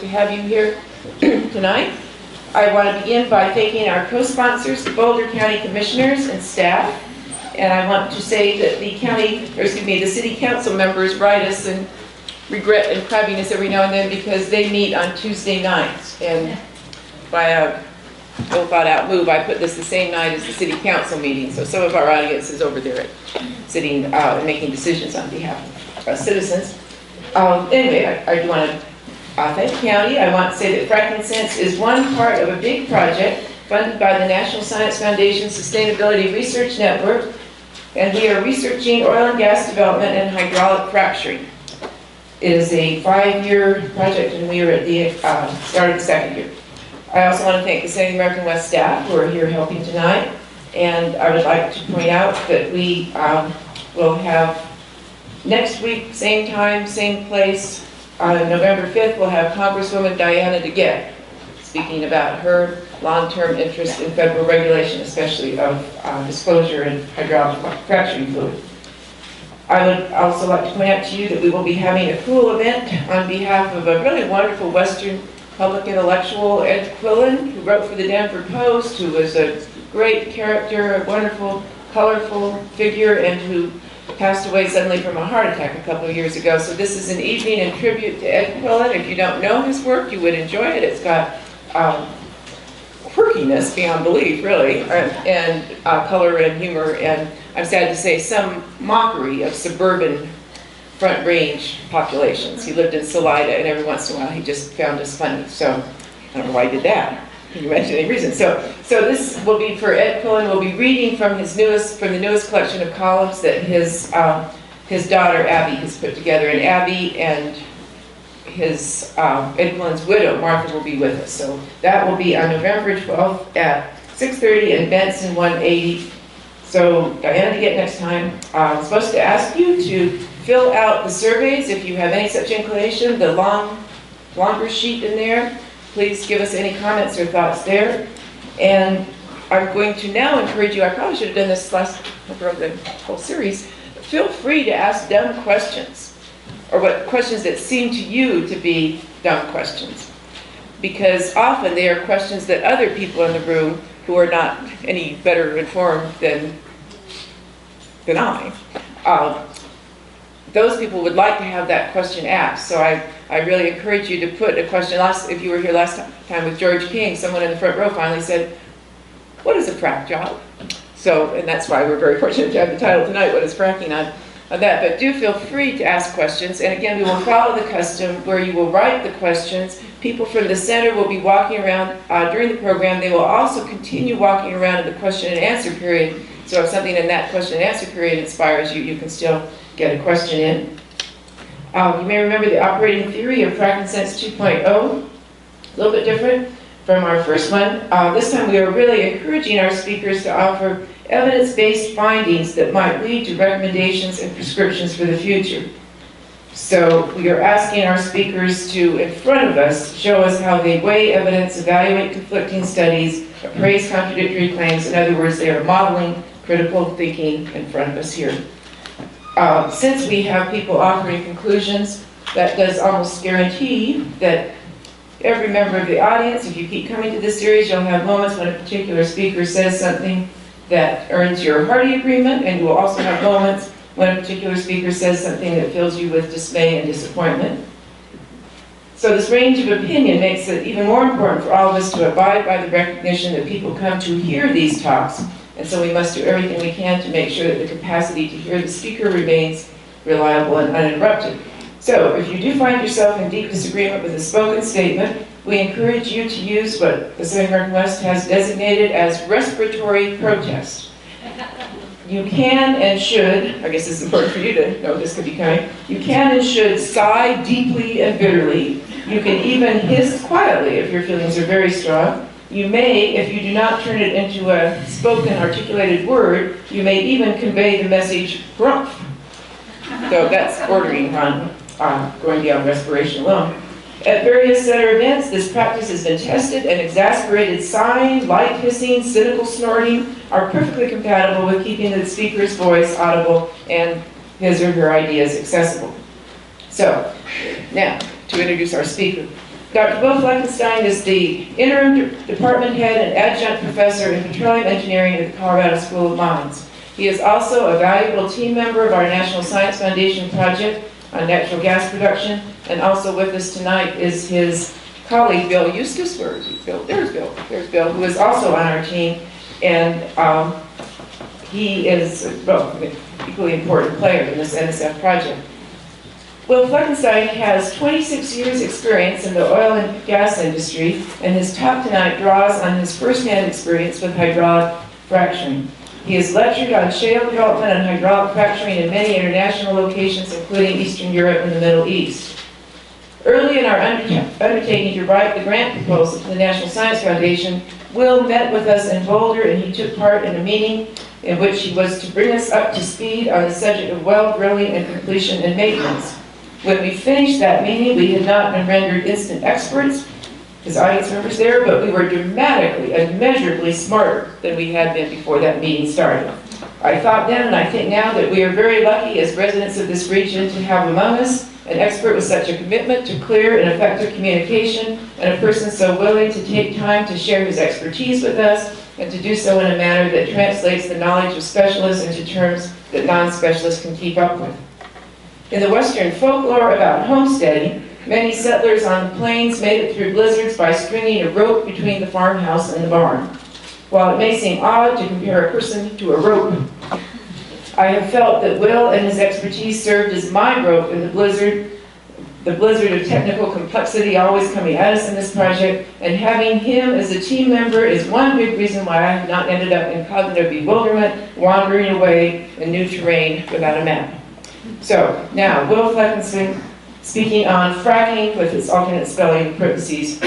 to have you here tonight. I want to begin by thanking our co-sponsors, the Boulder County Commissioners and staff. And I want to say that the city council members write us and regret and crabbiness every now and then because they meet on Tuesday nights. And by a well thought out move, I put this the same night as the city council meeting. So some of our audience is over there sitting and making decisions on behalf of citizens. Anyway, I do want to thank the county. I want to say that FrackingSENSE is one part of a big project funded by the National Science Foundation Sustainability Research Network, and we are researching oil and gas development and hydraulic fracturing. It is a 5-year project, and we are at the start of the 2nd year. I also want to thank the Central American West staff who are here helping tonight, and I would like to point out that we will have next week, same time, same place, on November 5th, we'll have Congresswoman Diana DeGette speaking about her long-term interest in federal regulation, especially of disclosure and hydraulic fracturing fluid. I would also like to point out to you that we will be having a cool event on behalf of a really wonderful Western public intellectual, Ed Quillen, who wrote for the Denver Post, who was a great character, a wonderful, colorful figure, and who passed away suddenly from a heart attack a couple of years ago. So this is an evening in tribute to Ed Quillen. If you don't know his work, you would enjoy it. It's got quirkiness beyond belief, really, and color and humor, and I'm sad to say some mockery of suburban Front Range populations. He lived in Salida, and every once in a while he just found us funny. So I don't know why he did that. Can you mention any reason? So this will be for Ed Quillen. We'll be reading from the newest collection of columns that his daughter Abby has put together. And Abby and his Ed Quillen's widow Martha will be with us. So that will be on November 12th at 6:30 in Benson 180. So Diana, to get next time, I'm supposed to ask you to fill out the surveys if you have any such inclination. The longer sheet in there. Please give us any comments or thoughts there. And I'm going to now encourage you, I probably should have done this over the whole series, feel free to ask dumb questions, or what questions that seem to you to be dumb questions. Because often they are questions that other people in the room who are not any better informed than I, those people would like to have that question asked. So I really encourage you to put a question. If you were here last time with George King, someone in the front row finally said, what is a frack job? So, and that's why we're very fortunate to have the title tonight, what is fracking on that. But do feel free to ask questions. And again, we will follow the custom where you will write the questions. People from the center will be walking around during the program. They will also continue walking around in the question and answer period. So if something in that question and answer period inspires you, you can still get a question in. You may remember the operating theory of FrackingSENSE 2.0, a little bit different from our first one. This time we are really encouraging our speakers to offer evidence-based findings that might lead to recommendations and prescriptions for the future. So we are asking our speakers to, in front of us, show us how they weigh evidence, evaluate conflicting studies, appraise contradictory claims. In other words, they are modeling critical thinking in front of us here. Since we have people offering conclusions, that does almost guarantee that every member of the audience, if you keep coming to this series, you'll have moments when a particular speaker says something that earns your hearty agreement, and you will also have moments when a particular speaker says something that fills you with dismay and disappointment. So this range of opinion makes it even more important for all of us to abide by the recognition that people come to hear these talks. And so we must do everything we can to make sure that the capacity to hear the speaker remains reliable and uninterrupted. So if you do find yourself in deep disagreement with a spoken statement, we encourage you to use what the Central American West has designated as respiratory protest. You can and should, I guess it's important for you to know this could be coming, you can and should sigh deeply and bitterly. You can even hiss quietly if your feelings are very strong. You may, if you do not turn it into a spoken, articulated word, you may even convey the message grumph. So that's bordering on going beyond respiration alone. At various center events, this practice has been tested, and exasperated sighing, light hissing, cynical snorting are perfectly compatible with keeping the speaker's voice audible and his or her ideas accessible. So, now, to introduce our speaker. Dr. Will Fleckenstein is the interim department head and adjunct professor in petroleum engineering at the Colorado School of Mines. He is also a valuable team member of our National Science Foundation project on natural gas production, and also with us tonight is his colleague, Bill Eustace. Where is he? Bill? There's Bill. There's Bill, who is also on our team, and he is an equally important player in this NSF project. Will Fleckenstein has 26 years experience in the oil and gas industry, and his talk tonight draws on his first-hand experience with hydraulic fracturing. He has lectured on shale development and hydraulic fracturing in many international locations, including Eastern Europe and the Middle East. Early in our undertaking to write the grant proposal to the National Science Foundation, Will met with us in Boulder, and he took part in a meeting in which he was to bring us up to speed on the subject of well drilling and completion and maintenance. When we finished that meeting, we had not been rendered instant experts, as audience members there, but we were dramatically and measurably smarter than we had been before that meeting started. I thought then, and I think now, that we are very lucky as residents of this region to have among us an expert with such a commitment to clear and effective communication, and a person so willing to take time to share his expertise with us, and to do so in a manner that translates the knowledge of specialists into terms that non-specialists can keep up with. In the Western folklore about homesteading, many settlers on the plains made it through blizzards by stringing a rope between the farmhouse and the barn. While it may seem odd to compare a person to a rope, I have felt that Will and his expertise served as my rope in the blizzard of technical complexity always coming at us in this project, and having him as a team member is one big reason why I have not ended up in cognitive bewilderment, wandering away in new terrain without a map. So, now, Will Fleckenstein speaking on fracking with its alternate spelling in parentheses,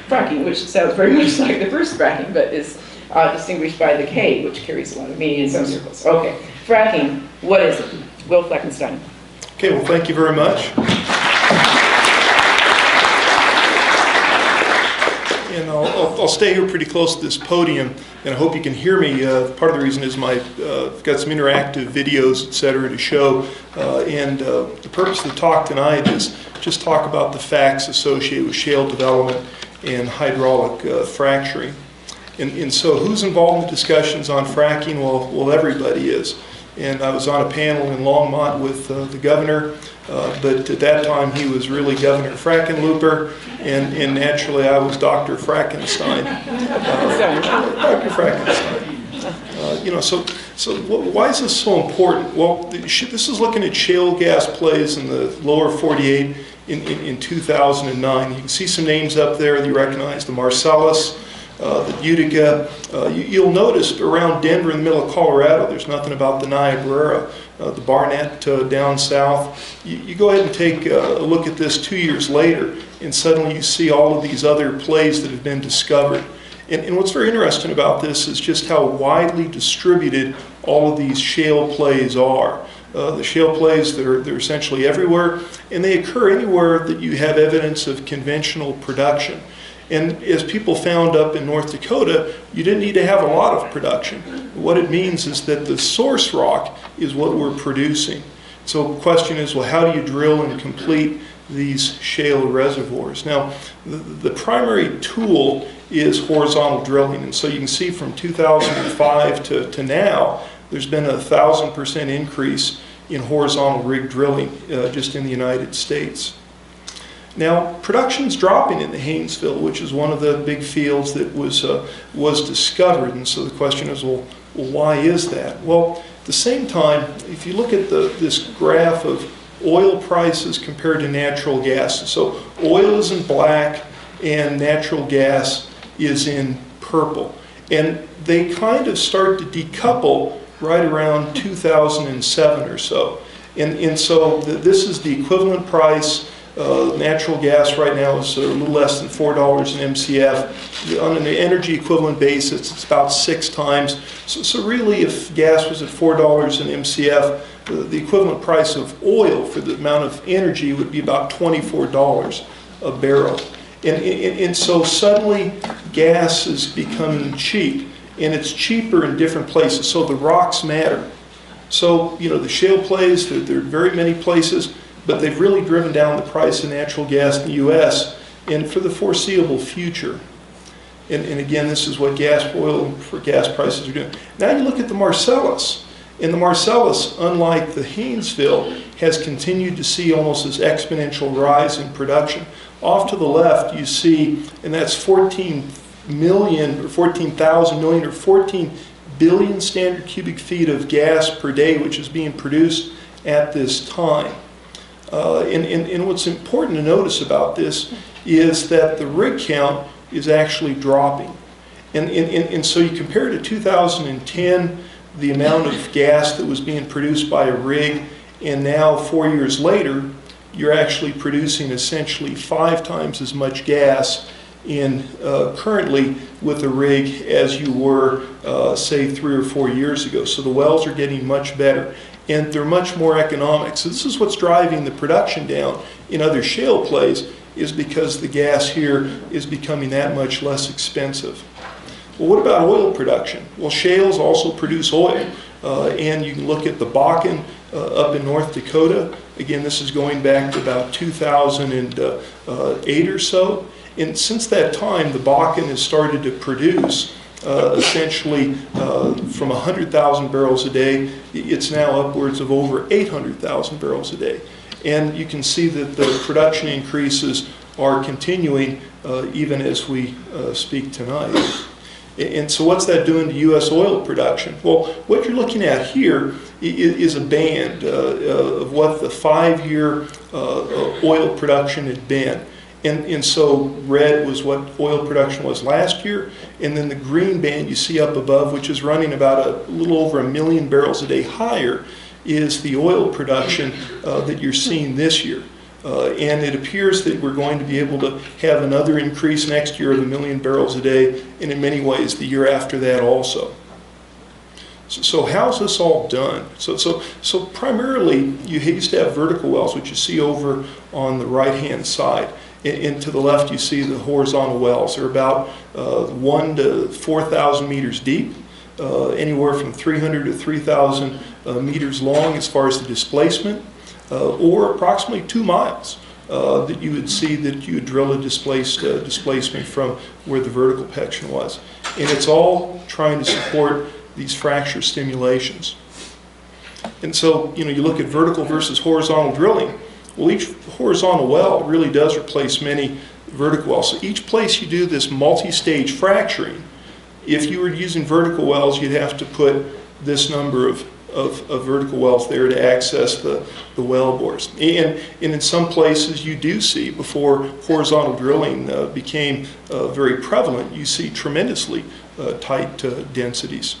fracking, which sounds very much like the first fracking, but is distinguished by the K, which carries a lot of meaning in some circles. Okay, fracking, what is it? Will Fleckenstein. Okay, well, thank you very much. And I'll stay here pretty close to this podium, and I hope you can hear me. Part of the reason is I've got some interactive videos, et cetera, to show. The purpose of the talk tonight is just talk about the facts associated with shale development and hydraulic fracturing. And so who's involved in discussions on fracking? Well, everybody is. And I was on a panel in Longmont with the governor, but at that time he was really Governor Frackenlooper, and naturally I was Dr. Frackenstein. Dr. Frackenstein. So why is this so important? Well, this is looking at shale gas plays in the lower 48 in 2009. You can see some names up there that you recognize, the Marcellus, the Utica. You'll notice around Denver in the middle of Colorado, there's nothing about the Niobrara, the Barnett down south. You go ahead and take a look at this 2 years later, and suddenly you see all of these other plays that have been discovered. And what's very interesting about this is just how widely distributed all of these shale plays are. The shale plays, they're essentially everywhere, and they occur anywhere that you have evidence of conventional production. And as people found up in North Dakota, you didn't need to have a lot of production. What it means is that the source rock is what we're producing. So the question is, well, how do you drill and complete these shale reservoirs? Now, the primary tool is horizontal drilling. And so you can see from 2005 to now, there's been a 1,000% increase in horizontal rig drilling just in the United States. Now, production's dropping in the Haynesville, which is one of the big fields that was discovered. And so the question is, well, why is that? Well, at the same time, if you look at this graph of oil prices compared to natural gas, so oil is in black and natural gas is in purple. And they kind of start to decouple right around 2007 or so. And so this is the equivalent price. Natural gas right now is a little less than $4 an MCF. On an energy equivalent basis, it's about 6 times. So really, if gas was at $4 an MCF, the equivalent price of oil for the amount of energy would be about $24 a barrel. And so suddenly, gas is becoming cheap, and it's cheaper in different places. So the rocks matter. So, the shale plays, there are very many places, but they've really driven down the price of natural gas in the U.S. and for the foreseeable future. And again, this is what oil for gas prices are doing. Now you look at the Marcellus. And the Marcellus, unlike the Haynesville, has continued to see almost this exponential rise in production. Off to the left, you see, and that's 14 million or 14,000 million or 14 billion standard cubic feet of gas per day, which is being produced at this time. And what's important to notice about this is that the rig count is actually dropping. And so you compare to 2010, the amount of gas that was being produced by a rig, and now 4 years later, you're actually producing essentially 5 times as much gas currently with a rig as you were, say, 3 or 4 years ago. So the wells are getting much better, and they're much more economic. So this is what's driving the production down in other shale plays, is because the gas here is becoming that much less expensive. Well, what about oil production? Well, shales also produce oil, and you can look at the Bakken up in North Dakota. Again, this is going back to about 2008 or so. And since that time, the Bakken has started to produce essentially from 100,000 barrels a day. It's now upwards of over 800,000 barrels a day. And you can see that the production increases are continuing even as we speak tonight. And so what's that doing to U.S. oil production? Well, what you're looking at here is a band of what the 5-year oil production had been. And so red was what oil production was last year, and then the green band you see up above, which is running about a little over 1 million barrels a day higher, is the oil production that you're seeing this year. And it appears that we're going to be able to have another increase next year of 1 million barrels a day, and in many ways the year after that also. So how's this all done? So primarily you used to have vertical wells, which you see over on the right-hand side. And to the left you see the horizontal wells. They're about 1,000 to 4,000 meters deep, anywhere from 300 to 3,000 meters long as far as the displacement. Or approximately 2 miles that you would see that you would drill a displacement from where the vertical section was. And it's all trying to support these fracture stimulations. And so, you look at vertical versus horizontal drilling. Well, each horizontal well really does replace many vertical wells. So each place you do this multi-stage fracturing, if you were using vertical wells, you'd have to put this number of vertical wells there to access the well bores. And in some places you do see, before horizontal drilling became very prevalent, you see tremendously tight densities.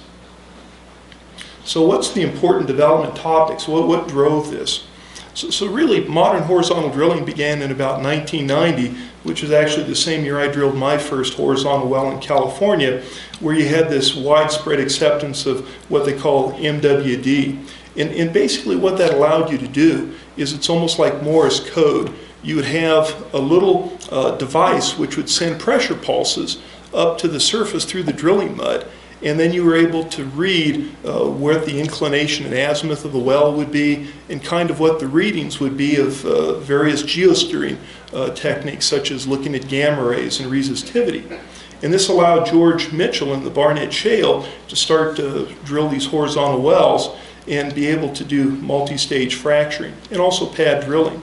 So what's the important development topics? What drove this? So really, modern horizontal drilling began in about 1990, which is actually the same year I drilled my first horizontal well in California, where you had this widespread acceptance of what they call MWD. And basically what that allowed you to do is it's almost like Morse code. You would have a little device which would send pressure pulses up to the surface through the drilling mud, and then you were able to read where the inclination and azimuth of the well would be, and kind of what the readings would be of various geosteering techniques, such as looking at gamma rays and resistivity. And this allowed George Mitchell in the Barnett Shale to start to drill these horizontal wells and be able to do multi-stage fracturing and also pad drilling.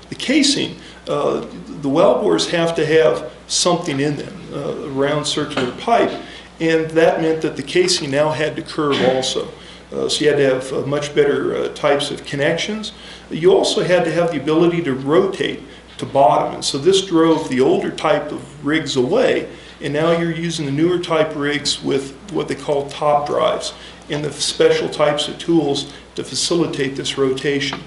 The casing, the well bores have to have something in them, a round circular pipe, and that meant that the casing now had to curve also. So you had to have much better types of connections. You also had to have the ability to rotate to bottom, and so this drove the older type of rigs away, and now you're using the newer type rigs with what they call top drives and the special types of tools to facilitate this rotation.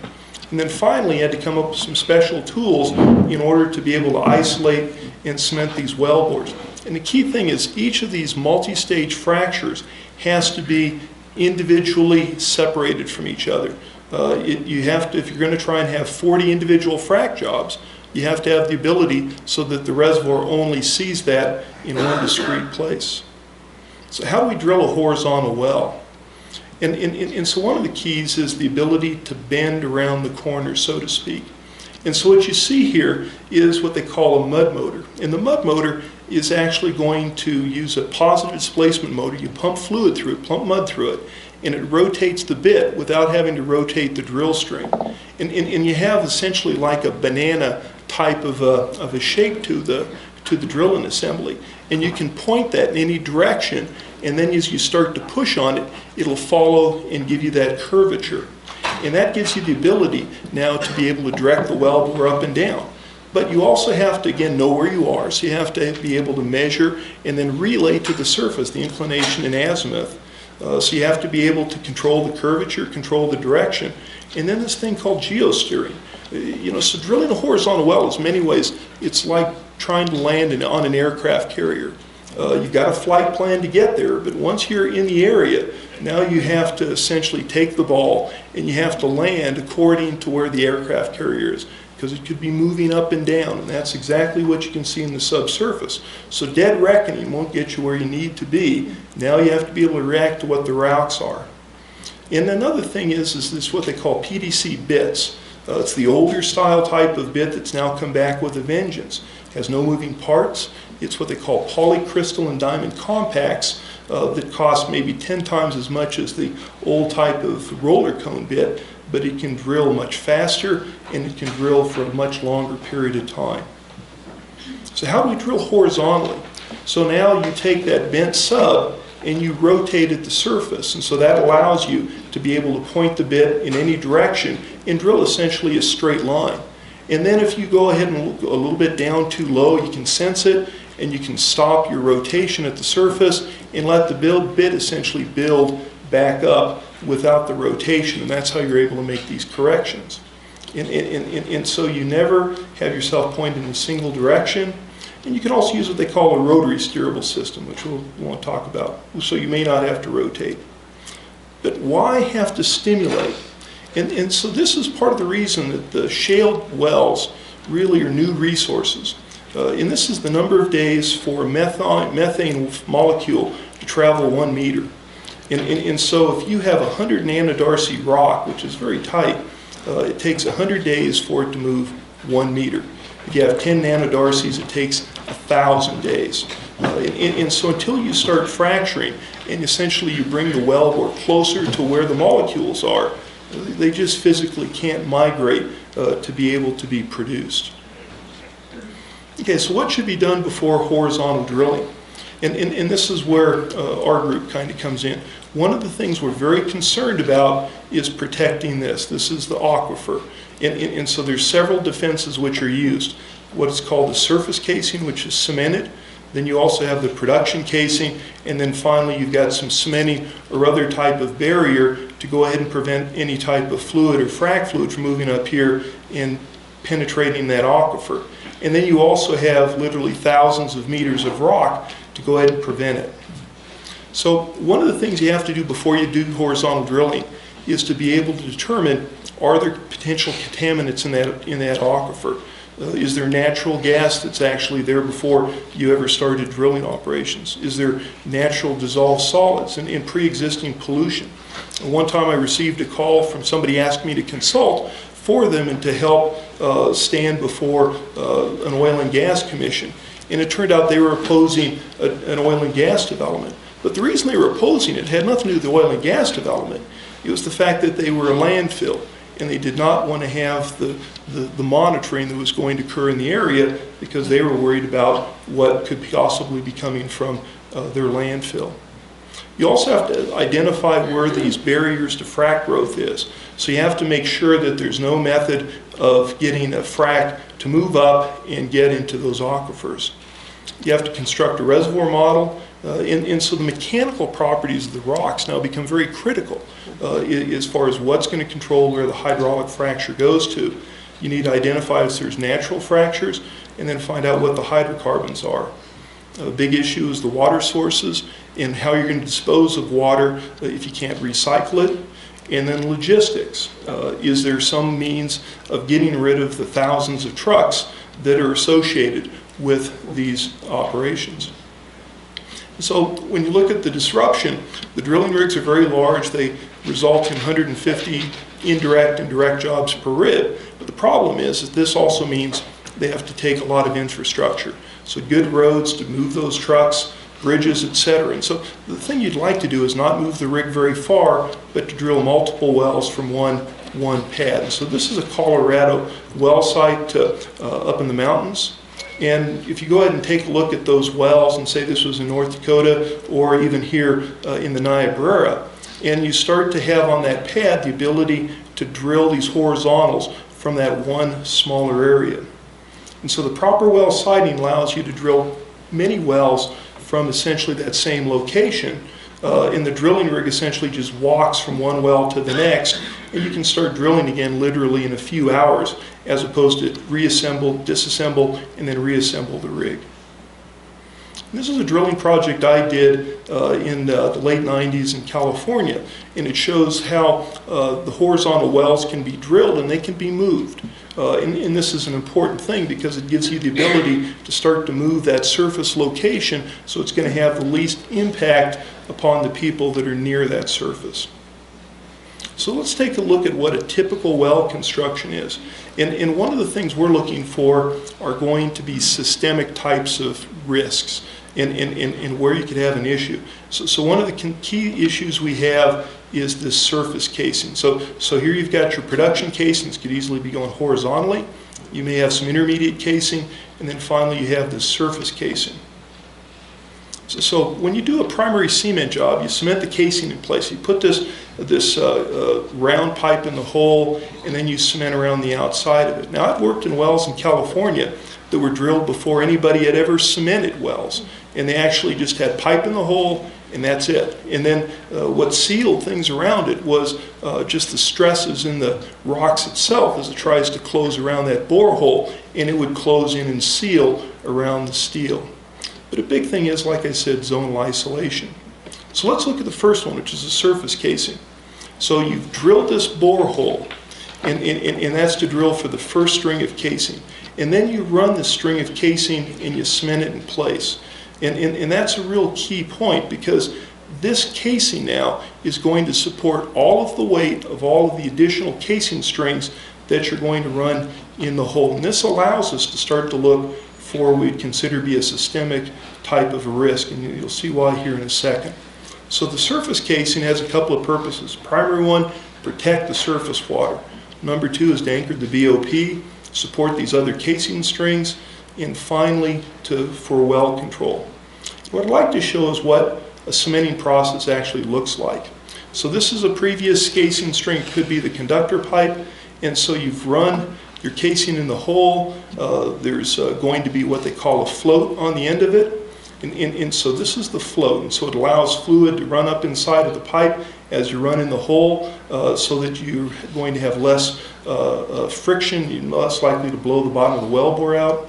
And then finally, you had to come up with some special tools in order to be able to isolate and cement these well bores. And the key thing is each of these multi-stage fractures has to be individually separated from each other. You have to, if you're going to try and have 40 individual frac jobs, you have to have the ability so that the reservoir only sees that in one discrete place. So how do we drill a horizontal well? And so one of the keys is the ability to bend around the corners, so to speak. And so what you see here is what they call a mud motor. And the mud motor is actually going to use a positive displacement motor. You pump fluid through it, pump mud through it, and it rotates the bit without having to rotate the drill string. And you have essentially like a banana type of a shape to the drilling assembly. And you can point that in any direction, and then as you start to push on it, it'll follow and give you that curvature. And that gives you the ability now to be able to direct the well bore up and down. But you also have to, again, know where you are. So you have to be able to measure and then relay to the surface the inclination and azimuth. So you have to be able to control the curvature, control the direction. And then this thing called geosteering. So drilling a horizontal well is in many ways, it's like trying to land on an aircraft carrier. You've got a flight plan to get there, but once you're in the area, now you have to essentially take the ball and you have to land according to where the aircraft carrier is, because it could be moving up and down, and that's exactly what you can see in the subsurface. So dead reckoning won't get you where you need to be. Now you have to be able to react to what the routes are. And another thing is this what they call PDC bits. It's the older style type of bit that's now come back with a vengeance. It has no moving parts. It's what they call polycrystalline diamond compacts that cost maybe 10 times as much as the old type of roller cone bit, but it can drill much faster and it can drill for a much longer period of time. So how do we drill horizontally? So now you take that bent sub and you rotate at the surface, and so that allows you to be able to point the bit in any direction and drill essentially a straight line. And then if you go ahead and look a little bit down too low, you can sense it and you can stop your rotation at the surface and let the bit essentially build back up without the rotation, and that's how you're able to make these corrections. And so you never have yourself pointed in a single direction. And you can also use what they call a rotary steerable system, which we'll want to talk about, so you may not have to rotate. But why have to stimulate? And so this is part of the reason that the shale wells really are new resources. And this is the number of days for a methane molecule to travel 1 meter. And so if you have 100 nanodarcy rock, which is very tight, it takes 100 days for it to move 1 meter. If you have 10 nanodarcies, it takes 1,000 days. And so until you start fracturing and essentially you bring the wellbore closer to where the molecules are, they just physically can't migrate to be able to be produced. Okay, so what should be done before horizontal drilling? And this is where our group kind of comes in. One of the things we're very concerned about is protecting this. This is the aquifer. And so there's several defenses which are used. What is called the surface casing, which is cemented. Then you also have the production casing. And then finally you've got some cementing or other type of barrier to go ahead and prevent any type of fluid or frac fluid from moving up here and penetrating that aquifer. And then you also have literally thousands of meters of rock to go ahead and prevent it. So one of the things you have to do before you do horizontal drilling is to be able to determine, are there potential contaminants in that aquifer? Is there natural gas that's actually there before you ever started drilling operations? Is there natural dissolved solids and pre-existing pollution? One time I received a call from somebody asking me to consult for them and to help stand before an oil and gas commission. And it turned out they were opposing an oil and gas development. But the reason they were opposing it had nothing to do with the oil and gas development. It was the fact that they were a landfill and they did not want to have the monitoring that was going to occur in the area because they were worried about what could possibly be coming from their landfill. You also have to identify where these barriers to frac growth is. So you have to make sure that there's no method of getting a frac to move up and get into those aquifers. You have to construct a reservoir model, and so the mechanical properties of the rocks now become very critical as far as what's going to control where the hydraulic fracture goes to. You need to identify if there's natural fractures and then find out what the hydrocarbons are. A big issue is the water sources and how you're going to dispose of water if you can't recycle it. And then logistics. Is there some means of getting rid of the thousands of trucks that are associated with these operations? So when you look at the disruption, the drilling rigs are very large. They result in 150 indirect and direct jobs per rib. But the problem is that this also means they have to take a lot of infrastructure. So good roads to move those trucks, bridges, etc. And so the thing you'd like to do is not move the rig very far, but to drill multiple wells from one pad. And so this is a Colorado well site up in the mountains. And if you go ahead and take a look at those wells and say this was in North Dakota or even here in the Niobrara, and you start to have on that pad the ability to drill these horizontals from that one smaller area. And so the proper well siting allows you to drill many wells from essentially that same location. And the drilling rig essentially just walks from one well to the next, and you can start drilling again literally in a few hours, as opposed to reassemble, disassemble, and then reassemble the rig. And this is a drilling project I did in the late 90s in California, and it shows how the horizontal wells can be drilled and they can be moved. And this is an important thing because it gives you the ability to start to move that surface location so it's going to have the least impact upon the people that are near that surface. So let's take a look at what a typical well construction is. And one of the things we're looking for are going to be systemic types of risks and where you could have an issue. So one of the key issues we have is this surface casing. So here you've got your production casings, could easily be going horizontally. You may have some intermediate casing, and then finally you have this surface casing. So when you do a primary cement job, you cement the casing in place. You put this round pipe in the hole, and then you cement around the outside of it. Now, I've worked in wells in California that were drilled before anybody had ever cemented wells, and they actually just had pipe in the hole, and that's it. And then what sealed things around it was just the stresses in the rocks itself as it tries to close around that borehole, and it would close in and seal around the steel. But a big thing is, like I said, zonal isolation. So let's look at the first one, which is the surface casing. So you've drilled this borehole, and that's to drill for the first string of casing. And then you run the string of casing and you cement it in place. And that's a real key point, because this casing now is going to support all of the weight of all of the additional casing strings that you're going to run in the hole. And this allows us to start to look for what we'd consider to be a systemic type of a risk, and you'll see why here in a second. So the surface casing has a couple of purposes. Primary one, protect the surface water. Number two is to anchor the BOP, support these other casing strings, and finally for well control. What I'd like to show is what a cementing process actually looks like. So this is a previous casing string. It could be the conductor pipe, and so you've run your casing in the hole. There's going to be what they call a float on the end of it, and so this is the float, and so it allows fluid to run up inside of the pipe as you run in the hole, so that you're going to have less friction, you're less likely to blow the bottom of the well bore out.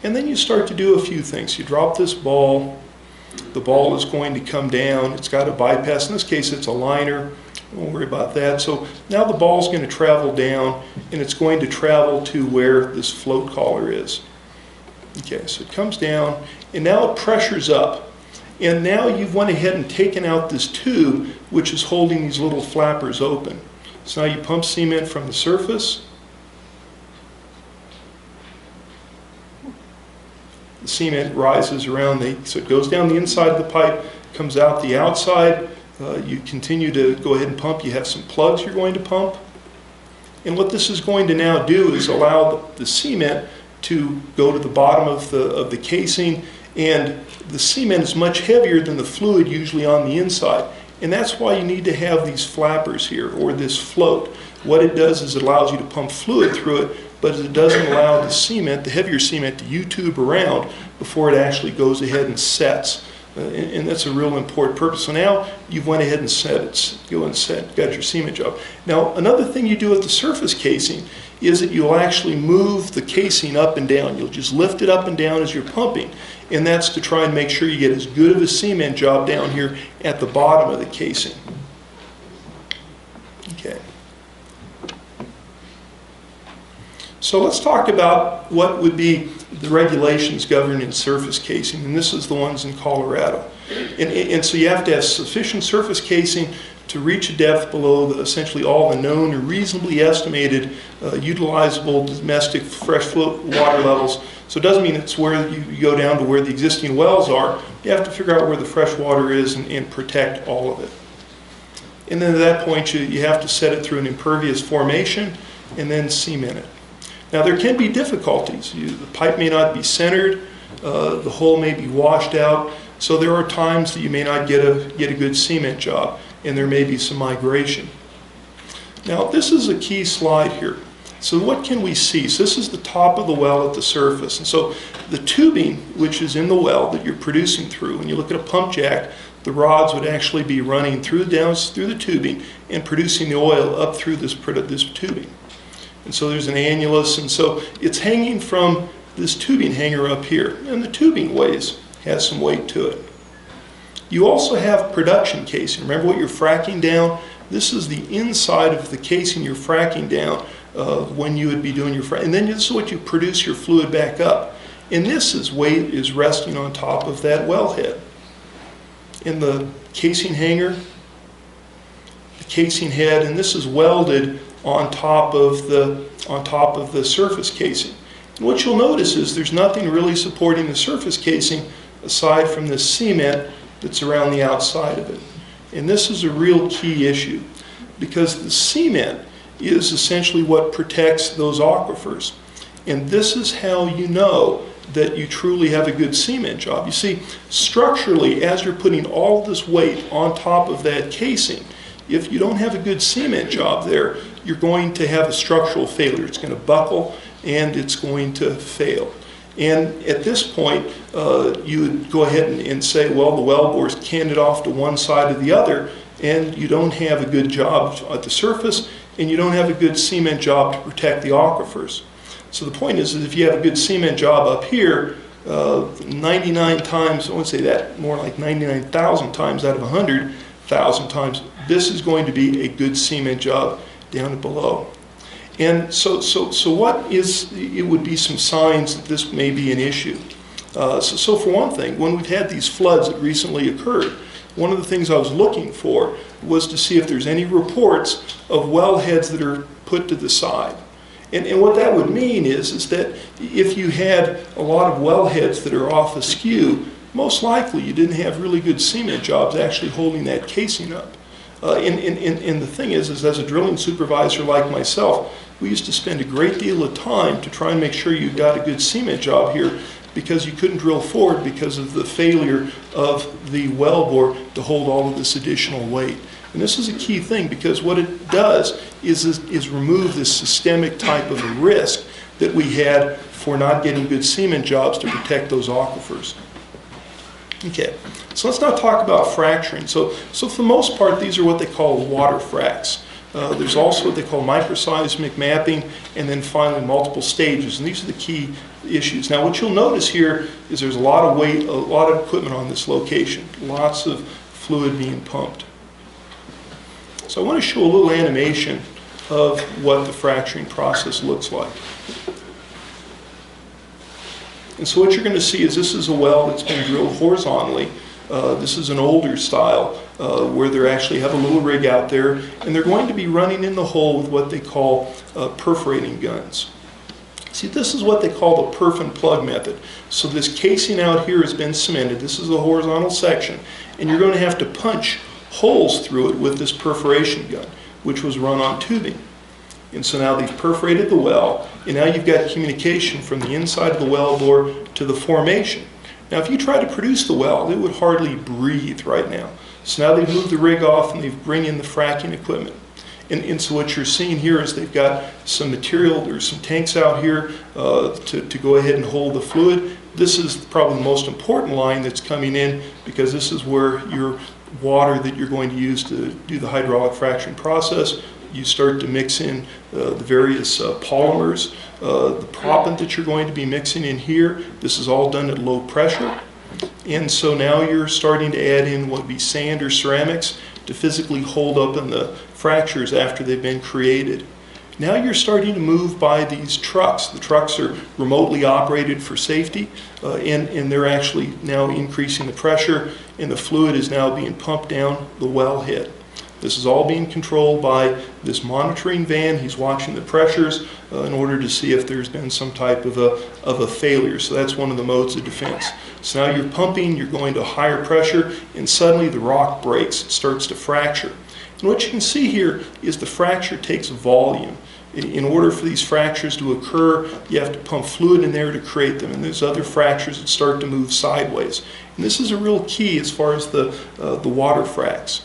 And then you start to do a few things. You drop this ball, the ball is going to come down, it's got a bypass, in this case it's a liner, don't worry about that. So now the ball's going to travel down, and it's going to travel to where this float collar is. Okay, so it comes down, and now it pressures up. And now you've went ahead and taken out this tube, which is holding these little flappers open. So now you pump cement from the surface. The cement rises around, so it goes down the inside of the pipe, comes out the outside. You continue to go ahead and pump. You have some plugs you're going to pump. And what this is going to now do is allow the cement to go to the bottom of the casing, and the cement is much heavier than the fluid usually on the inside. And that's why you need to have these flappers here, or this float. What it does is it allows you to pump fluid through it, but it doesn't allow the cement, the heavier cement, to U-tube around before it actually goes ahead and sets. And that's a real important purpose. So now you've went ahead and set it, got your cement job. Now another thing you do with the surface casing is that you'll actually move the casing up and down. You'll just lift it up and down as you're pumping. And that's to try and make sure you get as good of a cement job down here at the bottom of the casing. Okay. So let's talk about what would be the regulations governing surface casing, and this is the ones in Colorado. And so you have to have sufficient surface casing to reach a depth below essentially all the known or reasonably estimated utilizable domestic fresh water levels. So it doesn't mean it's where you go down to where the existing wells are. You have to figure out where the fresh water is and protect all of it. And then at that point, you have to set it through an impervious formation and then cement it. Now there can be difficulties. The pipe may not be centered, the hole may be washed out, so there are times that you may not get a good cement job, and there may be some migration. Now this is a key slide here. So what can we see? So this is the top of the well at the surface. And so the tubing, which is in the well that you're producing through, when you look at a pump jack, the rods would actually be running through the tubing and producing the oil up through this tubing. And so there's an annulus, and so it's hanging from this tubing hanger up here. And the tubing has some weight to it. You also have production casing. Remember what you're fracking down? This is the inside of the casing you're fracking down when you would be doing your frack. And then this is what you produce your fluid back up. And this weight is resting on top of that wellhead. In the casing hanger, the casing head, and this is welded on top of the surface casing. And what you'll notice is there's nothing really supporting the surface casing aside from the cement that's around the outside of it. And this is a real key issue because the cement is essentially what protects those aquifers. And this is how you know that you truly have a good cement job. You see, structurally, as you're putting all this weight on top of that casing, if you don't have a good cement job there, you're going to have a structural failure. It's going to buckle and it's going to fail. And at this point, you would go ahead and say, well, the wellbore's canted off to one side or the other, and you don't have a good job at the surface, and you don't have a good cement job to protect the aquifers. So the point is that if you have a good cement job up here, 99 times, I won't say that, more like 99,000 times out of 100,000 times, this is going to be a good cement job down below. And so what is, it would be some signs that this may be an issue. So for one thing, when we've had these floods that recently occurred, one of the things I was looking for was to see if there's any reports of wellheads that are put to the side. And what that would mean is that if you had a lot of wellheads that are off askew, most likely you didn't have really good cement jobs actually holding that casing up. And the thing is as a drilling supervisor like myself, we used to spend a great deal of time to try and make sure you got a good cement job here because you couldn't drill forward because of the failure of the wellbore to hold all of this additional weight. And this is a key thing because what it does is remove this systemic type of a risk that we had for not getting good cement jobs to protect those aquifers. Okay, so let's now talk about fracturing. So for the most part, these are what they call water fracs. There's also what they call microseismic mapping, and then finally multiple stages. And these are the key issues. Now, what you'll notice here is there's a lot of weight, a lot of equipment on this location, lots of fluid being pumped. So I want to show a little animation of what the fracturing process looks like. And so what you're going to see is this is a well that's been drilled horizontally. This is an older style where they actually have a little rig out there, and they're going to be running in the hole with what they call perforating guns. See, this is what they call the perf and plug method. So this casing out here has been cemented. This is the horizontal section, and you're going to have to punch holes through it with this perforation gun, which was run on tubing. And so now they've perforated the well, and now you've got communication from the inside of the wellbore to the formation. Now if you try to produce the well, it would hardly breathe right now. So now they've moved the rig off and they've bring in the fracking equipment. And so what you're seeing here is they've got some material, there's some tanks out here to go ahead and hold the fluid. This is probably the most important line that's coming in because this is where your water that you're going to use to do the hydraulic fracturing process. You start to mix in the various polymers, the proppant that you're going to be mixing in here. This is all done at low pressure. And so now you're starting to add in what would be sand or ceramics to physically hold up in the fractures after they've been created. Now you're starting to move by these trucks. The trucks are remotely operated for safety, and they're actually now increasing the pressure, and the fluid is now being pumped down the wellhead. This is all being controlled by this monitoring van. He's watching the pressures in order to see if there's been some type of a failure. So that's one of the modes of defense. So now you're pumping, you're going to higher pressure, and suddenly the rock breaks. It starts to fracture. And what you can see here is the fracture takes volume. In order for these fractures to occur, you have to pump fluid in there to create them. And there's other fractures that start to move sideways. And this is a real key as far as the water fracs.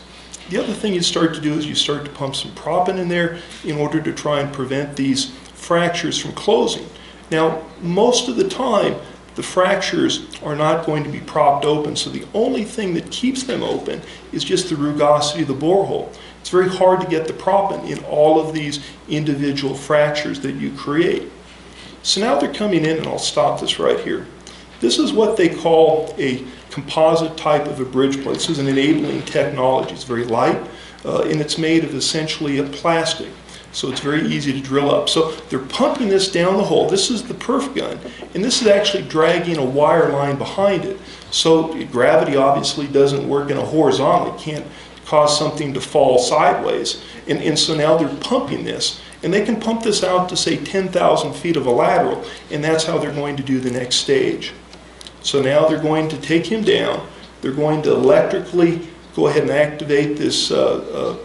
The other thing you start to do is you start to pump some proppant in there in order to try and prevent these fractures from closing. Now, most of the time, the fractures are not going to be propped open, so the only thing that keeps them open is just the rugosity of the borehole. It's very hard to get the proppant in all of these individual fractures that you create. So now they're coming in, and I'll stop this right here. This is what they call a composite type of a bridge plate. This is an enabling technology. It's very light, and it's made of essentially a plastic. So it's very easy to drill up. So they're pumping this down the hole. This is the perf gun, and this is actually dragging a wire line behind it. So gravity obviously doesn't work in a horizontal. It can't cause something to fall sideways. And so now they're pumping this, and they can pump this out to say 10,000 feet of a lateral, and that's how they're going to do the next stage. So now they're going to take him down. They're going to electrically go ahead and activate this the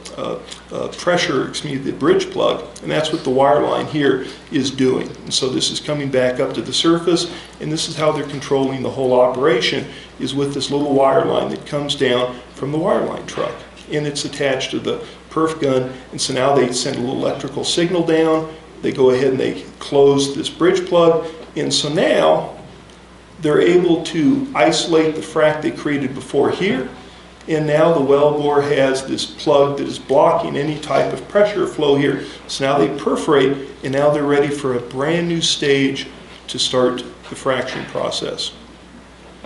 bridge plug, and that's what the wire line here is doing. And so this is coming back up to the surface, and this is how they're controlling the whole operation, is with this little wire line that comes down from the wireline truck. And it's attached to the perf gun, and so now they send a little electrical signal down. They go ahead and they close this bridge plug, and so now they're able to isolate the frac they created before here, and now the wellbore has this plug that is blocking any type of pressure flow here. So now they perforate, and now they're ready for a brand new stage to start the fracturing process.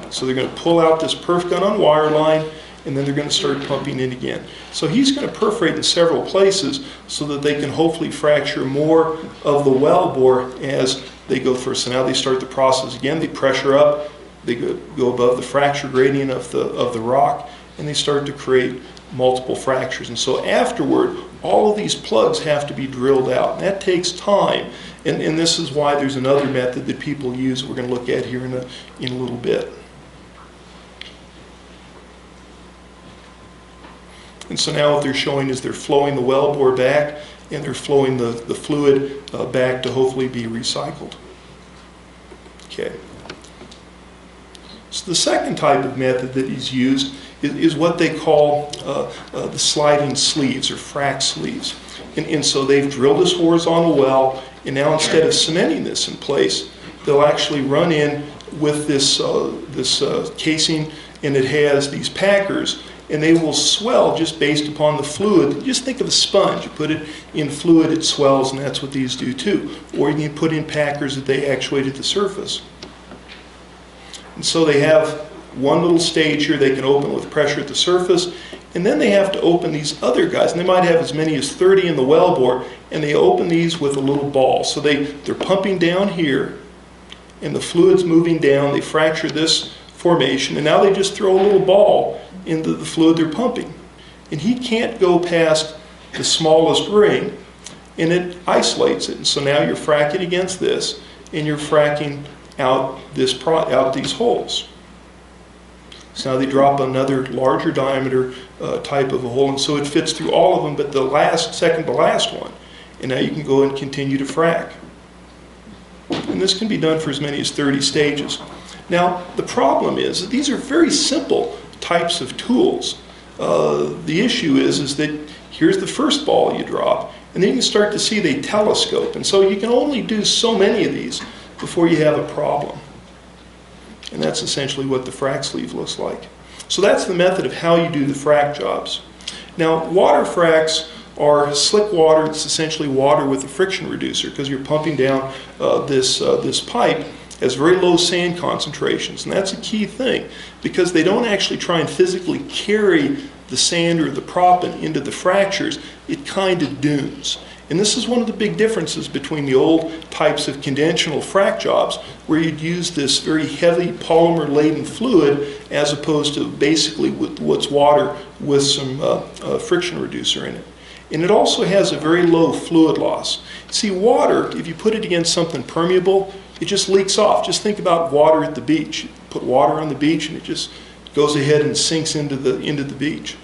So they're going to pull out this perf gun on wire line, and then they're going to start pumping in again. So he's going to perforate in several places so that they can hopefully fracture more of the wellbore as they go through. So now they start the process again. They pressure up, they go above the fracture gradient of the rock, and they start to create multiple fractures. And so afterward, all of these plugs have to be drilled out. And that takes time. And this is why there's another method that people use we're going to look at here in a little bit. And so now what they're showing is they're flowing the wellbore back, and they're flowing the fluid back to hopefully be recycled. Okay. So the second type of method that is used is what they call the sliding sleeves, or frac sleeves. And so they've drilled this horizontal well, and now instead of cementing this in place, they'll actually run in with this casing, and it has these packers, and they will swell just based upon the fluid. Just think of a sponge. You put it in fluid, it swells, and that's what these do too. Or you can put in packers that they actuate at the surface. And so they have one little stage here they can open with pressure at the surface, and then they have to open these other guys, and they might have as many as 30 in the wellbore, and they open these with a little ball. So they're pumping down here, and the fluid's moving down. They fracture this formation, and now they just throw a little ball into the fluid they're pumping. And he can't go past the smallest ring, and it isolates it. And so now you're fracking against this, and you're fracking out these holes. So now they drop another larger diameter type of a hole, and so it fits through all of them but the second to last one. And now you can go and continue to frack. And this can be done for as many as 30 stages. Now, the problem is that these are very simple types of tools. The issue is that here's the first ball you drop, and then you can start to see they telescope. And so you can only do so many of these before you have a problem. And that's essentially what the frac sleeve looks like. So that's the method of how you do the frac jobs. Now, water fracs are slick water. It's essentially water with a friction reducer, because you're pumping down this pipe has very low sand concentrations, and that's a key thing, because they don't actually try and physically carry the sand or the proppant into the fractures. It kind of dunes. And this is one of the big differences between the old types of conventional frac jobs, where you'd use this very heavy polymer-laden fluid as opposed to basically what's water with some friction reducer in it. And it also has a very low fluid loss. See, water, if you put it against something permeable, it just leaks off. Just think about water at the beach. Put water on the beach and it just goes ahead and sinks into the beach.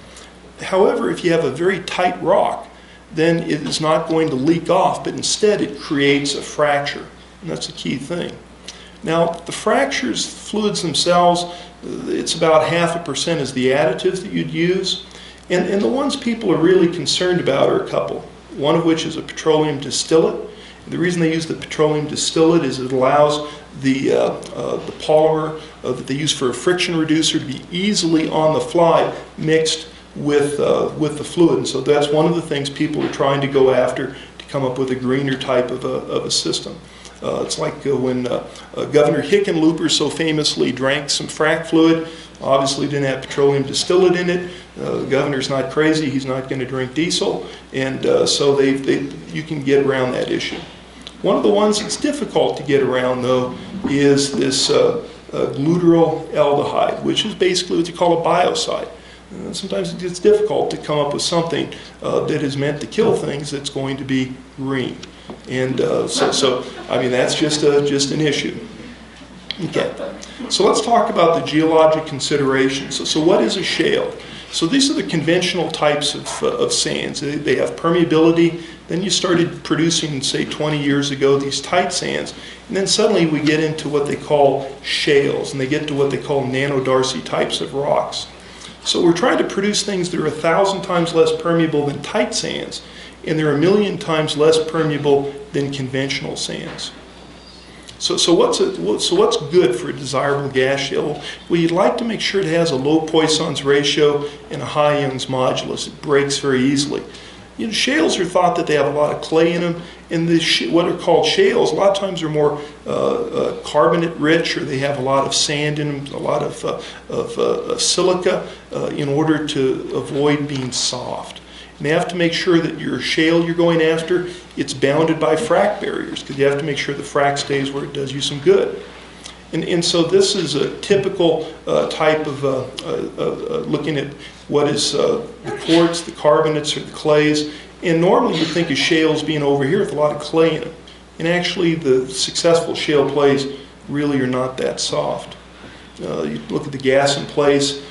However, if you have a very tight rock, then it is not going to leak off, but instead it creates a fracture. And that's the key thing. Now, the fractures, fluids themselves, it's about 0.5% is the additives that you'd use. And the ones people are really concerned about are a couple. One of which is a petroleum distillate. The reason they use the petroleum distillate is it allows the polymer that they use for a friction reducer to be easily on the fly mixed with the fluid. And so that's one of the things people are trying to go after to come up with a greener type of a system. It's like when Governor Hickenlooper so famously drank some frac fluid. Obviously didn't have petroleum distillate in it. The governor's not crazy, he's not going to drink diesel, and so you can get around that issue. One of the ones that's difficult to get around, though, is this glutaraldehyde, which is basically what you call a biocide. Sometimes it's difficult to come up with something that is meant to kill things that's going to be green. And so I mean, that's just an issue. Okay, so let's talk about the geologic considerations. So what is a shale? So these are the conventional types of sands. They have permeability. Then you started producing, say, 20 years ago, these tight sands. And then suddenly we get into what they call shales, and they get to what they call nanodarcy types of rocks. So we're trying to produce things that are 1,000 times less permeable than tight sands, and they're 1,000,000 times less permeable than conventional sands. So what's good for a desirable gas shale? Well, you'd like to make sure it has a low Poisson's ratio and a high Young's modulus. It breaks very easily. You know, shales are thought that they have a lot of clay in them, and what are called shales a lot of times are more carbonate rich, or they have a lot of sand in them, a lot of silica in order to avoid being soft. And you have to make sure that your shale you're going after, it's bounded by frac barriers, because you have to make sure the frac stays where it does you some good. And so this is a typical type of looking at what is the quartz, the carbonates, or the clays. And normally you think of shales being over here with a lot of clay in them. And actually the successful shale plays really are not that soft. You look at the gas in place,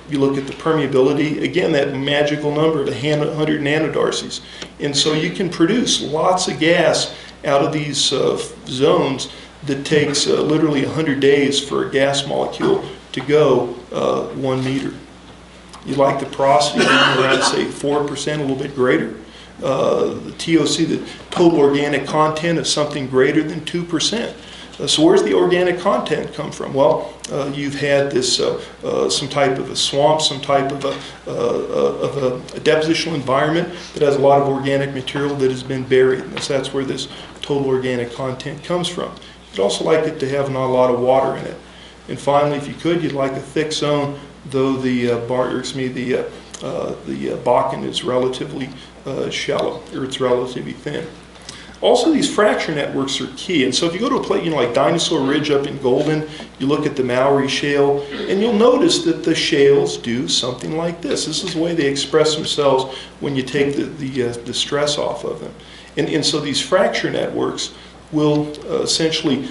you look at the permeability, again, that magical number of 100 nanodarcies. And so you can produce lots of gas out of these zones that takes literally 100 days for a gas molecule to go 1 meter. You like the porosity around, say, 4%, a little bit greater. The TOC, the total organic content, is something greater than 2%. So where's the organic content come from? Well, you've had this some type of a swamp, some type of a depositional environment that has a lot of organic material that has been buried. And so that's where this total organic content comes from. You'd also like it to have not a lot of water in it. And finally, if you could, you'd like a thick zone, though the Bakken is relatively shallow, or it's relatively thin. Also, these fracture networks are key. And so if you go to a place, like Dinosaur Ridge up in Golden, you look at the Mowry Shale, and you'll notice that the shales do something like this. This is the way they express themselves when you take the stress off of them. And so these fracture networks will essentially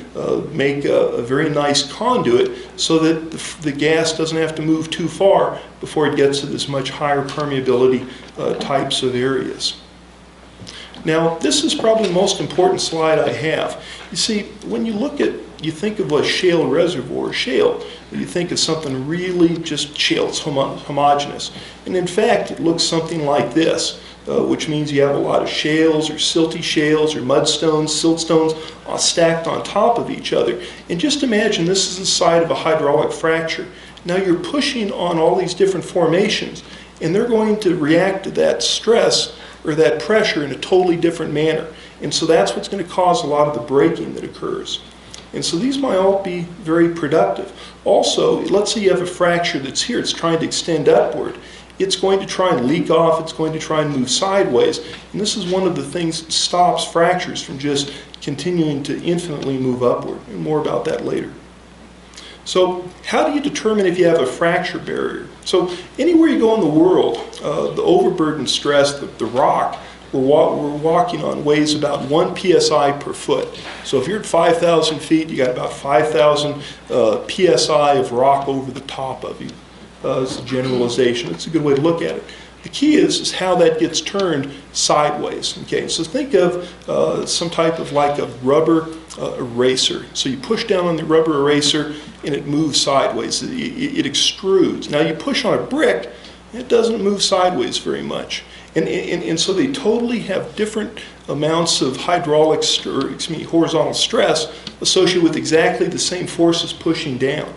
make a very nice conduit so that the gas doesn't have to move too far before it gets to this much higher permeability types of areas. Now, this is probably the most important slide I have. You see, when you think of a shale reservoir, shale, you think of something really just shale, it's homogeneous. And in fact, it looks something like this, which means you have a lot of shales or silty shales or mudstones, siltstones stacked on top of each other. And just imagine this is the site of a hydraulic fracture. Now you're pushing on all these different formations, and they're going to react to that stress or that pressure in a totally different manner. And so that's what's going to cause a lot of the breaking that occurs. And so these might all be very productive. Also, let's say you have a fracture that's here, it's trying to extend upward. it's going to try and leak off, it's going to try and move sideways. And this is one of the things that stops fractures from just continuing to infinitely move upward. And more about that later. So how do you determine if you have a fracture barrier? So anywhere you go in the world, the overburden stress, the rock, we're walking on weighs about 1 psi per foot. So if you're at 5,000 feet, you got about 5,000 psi of rock over the top of you. It's a generalization. It's a good way to look at it. The key is how that gets turned sideways. Okay, so think of some type of like a rubber eraser. So you push down on the rubber eraser and it moves sideways. It extrudes. Now you push on a brick, it doesn't move sideways very much. And so they totally have different amounts of horizontal stress associated with exactly the same forces pushing down.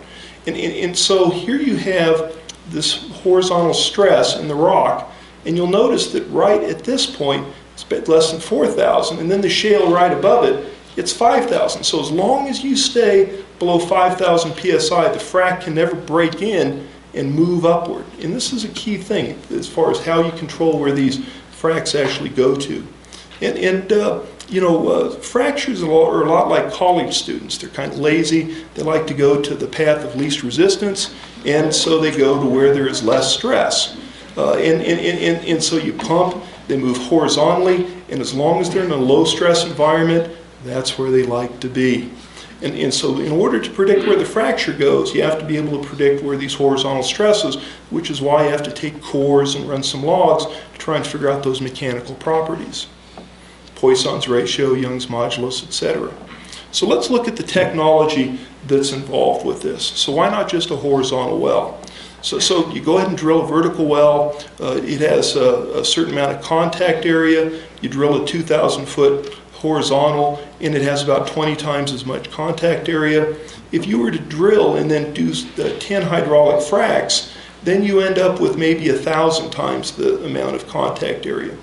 And so here you have this horizontal stress in the rock, and you'll notice that right at this point, it's less than 4,000, and then the shale right above it, it's 5,000. So as long as you stay below 5,000 psi, the frac can never break in and move upward. And this is a key thing as far as how you control where these fracs actually go to. Fractures are a lot like college students. They're kind of lazy. They like to go to the path of least resistance, and so they go to where there is less stress. And so you pump, they move horizontally, and as long as they're in a low stress environment, that's where they like to be. And so in order to predict where the fracture goes, you have to be able to predict where these horizontal stresses, which is why you have to take cores and run some logs to try and figure out those mechanical properties. Poisson's ratio, Young's modulus, etc. So let's look at the technology that's involved with this. So why not just a horizontal well? So you go ahead and drill a vertical well. It has a certain amount of contact area. You drill a 2,000 foot horizontal, and it has about 20 times as much contact area. If you were to drill and then do 10 hydraulic fracs, then you end up with maybe 1,000 times the amount of contact area.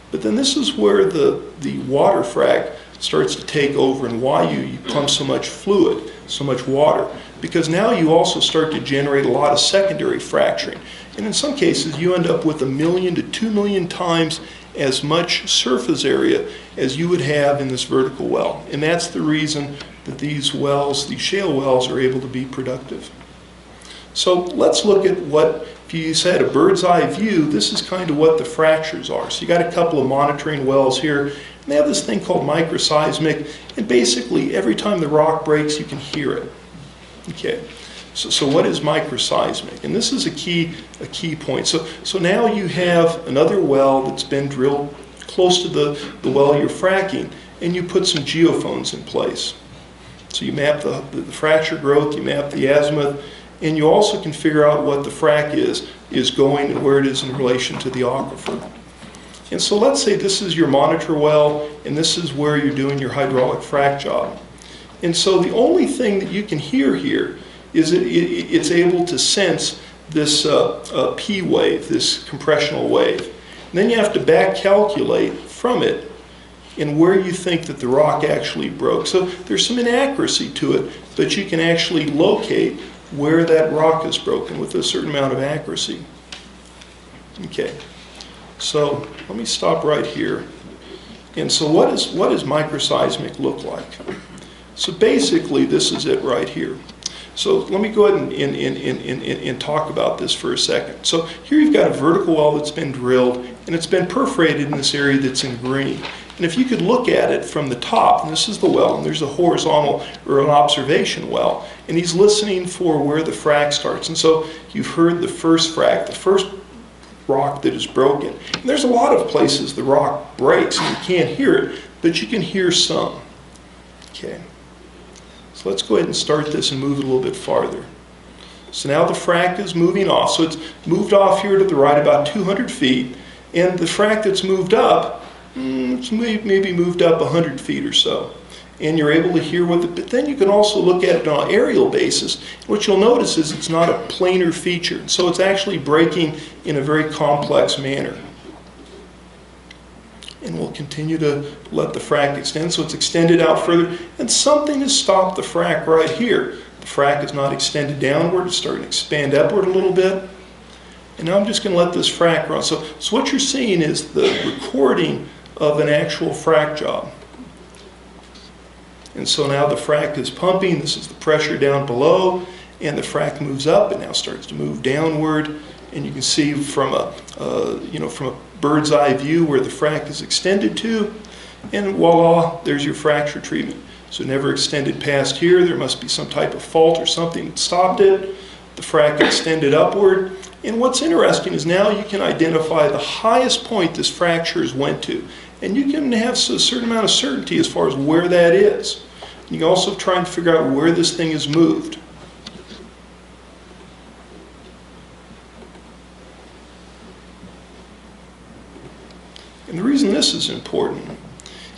But then this is where the water frac starts to take over, and why you pump so much fluid, so much water, because now you also start to generate a lot of secondary fracturing. And in some cases, you end up with 1 million to 2 million times as much surface area as you would have in this vertical well. And that's the reason that these wells, these shale wells, are able to be productive. So let's look at what, if you had a bird's eye view, this is kind of what the fractures are. So you got a couple of monitoring wells here, and they have this thing called microseismic, and basically every time the rock breaks, you can hear it. Okay. So what is microseismic? And this is a key point. So now you have another well that's been drilled close to the well you're fracking, and you put some geophones in place. So you map the fracture growth, you map the azimuth, and you also can figure out what the frac is going and where it is in relation to the aquifer. And so let's say this is your monitor well, and this is where you're doing your hydraulic frac job. And so the only thing that you can hear here is it's able to sense this P wave, this compressional wave. And then you have to back calculate from it and where you think that the rock actually broke. So there's some inaccuracy to it, but you can actually locate where that rock is broken with a certain amount of accuracy. Okay, so let me stop right here. And so what does microseismic look like? So basically this is it right here. So let me go ahead and talk about this for a second. So here you've got a vertical well that's been drilled, and it's been perforated in this area that's in green. And if you could look at it from the top, and this is the well, and there's a horizontal or an observation well, and he's listening for where the frac starts. And so you've heard the first frac, the first rock that is broken. And there's a lot of places the rock breaks and you can't hear it, but you can hear some. Okay. So let's go ahead and start this and move it a little bit farther. So now the frac is moving off. So it's moved off here to the right about 200 feet. And the frac that's moved up, it's maybe moved up 100 feet or so. And you're able to hear but then you can also look at it on an aerial basis. What you'll notice is it's not a planar feature. So it's actually breaking in a very complex manner. And we'll continue to let the frac extend. So it's extended out further, and something has stopped the frac right here. The frac is not extended downward, it's starting to expand upward a little bit. And now I'm just going to let this frac run. So what you're seeing is the recording of an actual frac job. And so now the frac is pumping. This is the pressure down below, and the frac moves up and now starts to move downward. And you can see from a from a bird's eye view where the frac is extended to, and voila, there's your fracture treatment. So it never extended past here. There must be some type of fault or something that stopped it. The frac extended upward. And what's interesting is now you can identify the highest point this fractures went to. And you can have a certain amount of certainty as far as where that is. You can also try and figure out where this thing has moved. And the reason this is important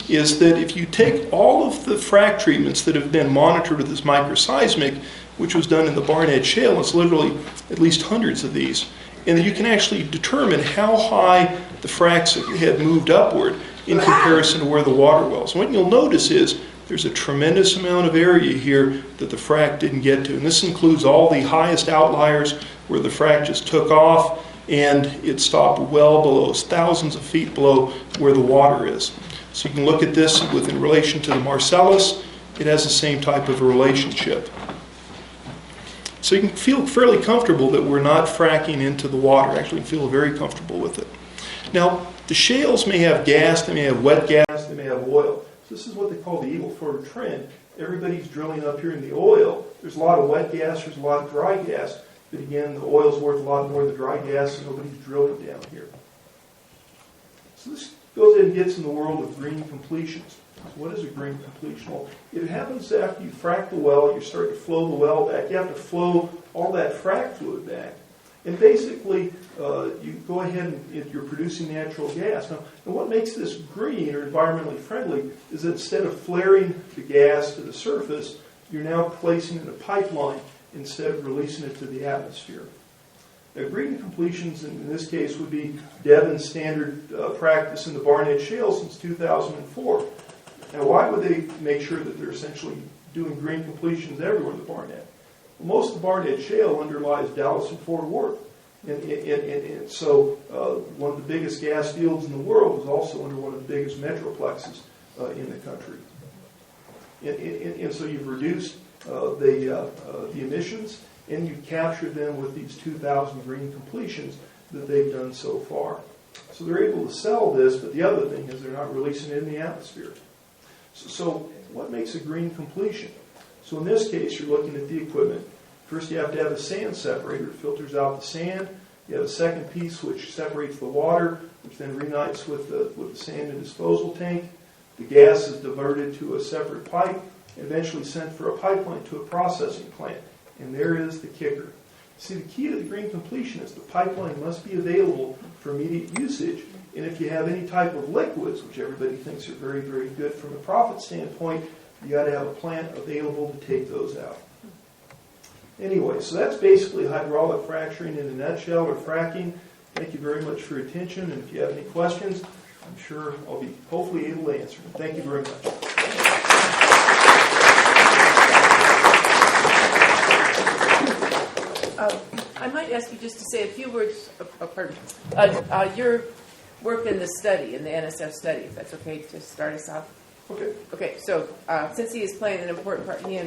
is that if you take all of the frac treatments that have been monitored with this microseismic, which was done in the Barnett Shale, it's literally at least hundreds of these, and that you can actually determine how high the fracs had moved upward in comparison to where the water wells. And what you'll notice is there's a tremendous amount of area here that the frac didn't get to. And this includes all the highest outliers where the frac just took off and it stopped well below, thousands of feet below where the water is. So you can look at this in relation to the Marcellus. It has the same type of a relationship. So you can feel fairly comfortable that we're not fracking into the water. Actually, you feel very comfortable with it. Now, the shales may have gas, they may have wet gas, they may have oil. So this is what they call the Eagle Ford trend. Everybody's drilling up here in the oil. There's a lot of wet gas, there's a lot of dry gas. But again, the oil's worth a lot more than the dry gas, so nobody's drilling down here. So this goes ahead and gets in the world of green completions. So what is a green completion? Well, it happens after you frack the well, you start to flow the well back. You have to flow all that frac fluid back. And basically, you go ahead and you're producing natural gas. Now, and what makes this green or environmentally friendly is that instead of flaring the gas to the surface, you're now placing it in a pipeline instead of releasing it to the atmosphere. Now, green completions in this case would be Devon's standard practice in the Barnett Shale since 2004. Now, why would they make sure that they're essentially doing green completions everywhere in the Barnett? Well, most of the Barnett Shale underlies Dallas and Fort Worth. And so one of the biggest gas fields in the world is also under one of the biggest metroplexes in the country. And so you've reduced the emissions, and you've captured them with these 2,000 green completions that they've done so far. So they're able to sell this, but the other thing is they're not releasing it in the atmosphere. So what makes a green completion? So in this case, you're looking at the equipment. First, you have to have a sand separator. It filters out the sand. You have a second piece which separates the water, which then reunites with the sand and disposal tank. The gas is diverted to a separate pipe, and eventually sent for a pipeline to a processing plant. And there is the kicker. See, the key to the green completion is the pipeline must be available for immediate usage. And if you have any type of liquids, which everybody thinks are very, very good from a profit standpoint, you got to have a plant available to take those out. Anyway, so that's basically hydraulic fracturing in a nutshell, or fracking. Thank you very much for your attention. And if you have any questions, I'm sure I'll be hopefully able to answer them. Thank you very much. I might ask you just to say a few words, your work in the study, in the NSF study, if that's okay to start us off. Okay. Okay, so since he is playing an important part, he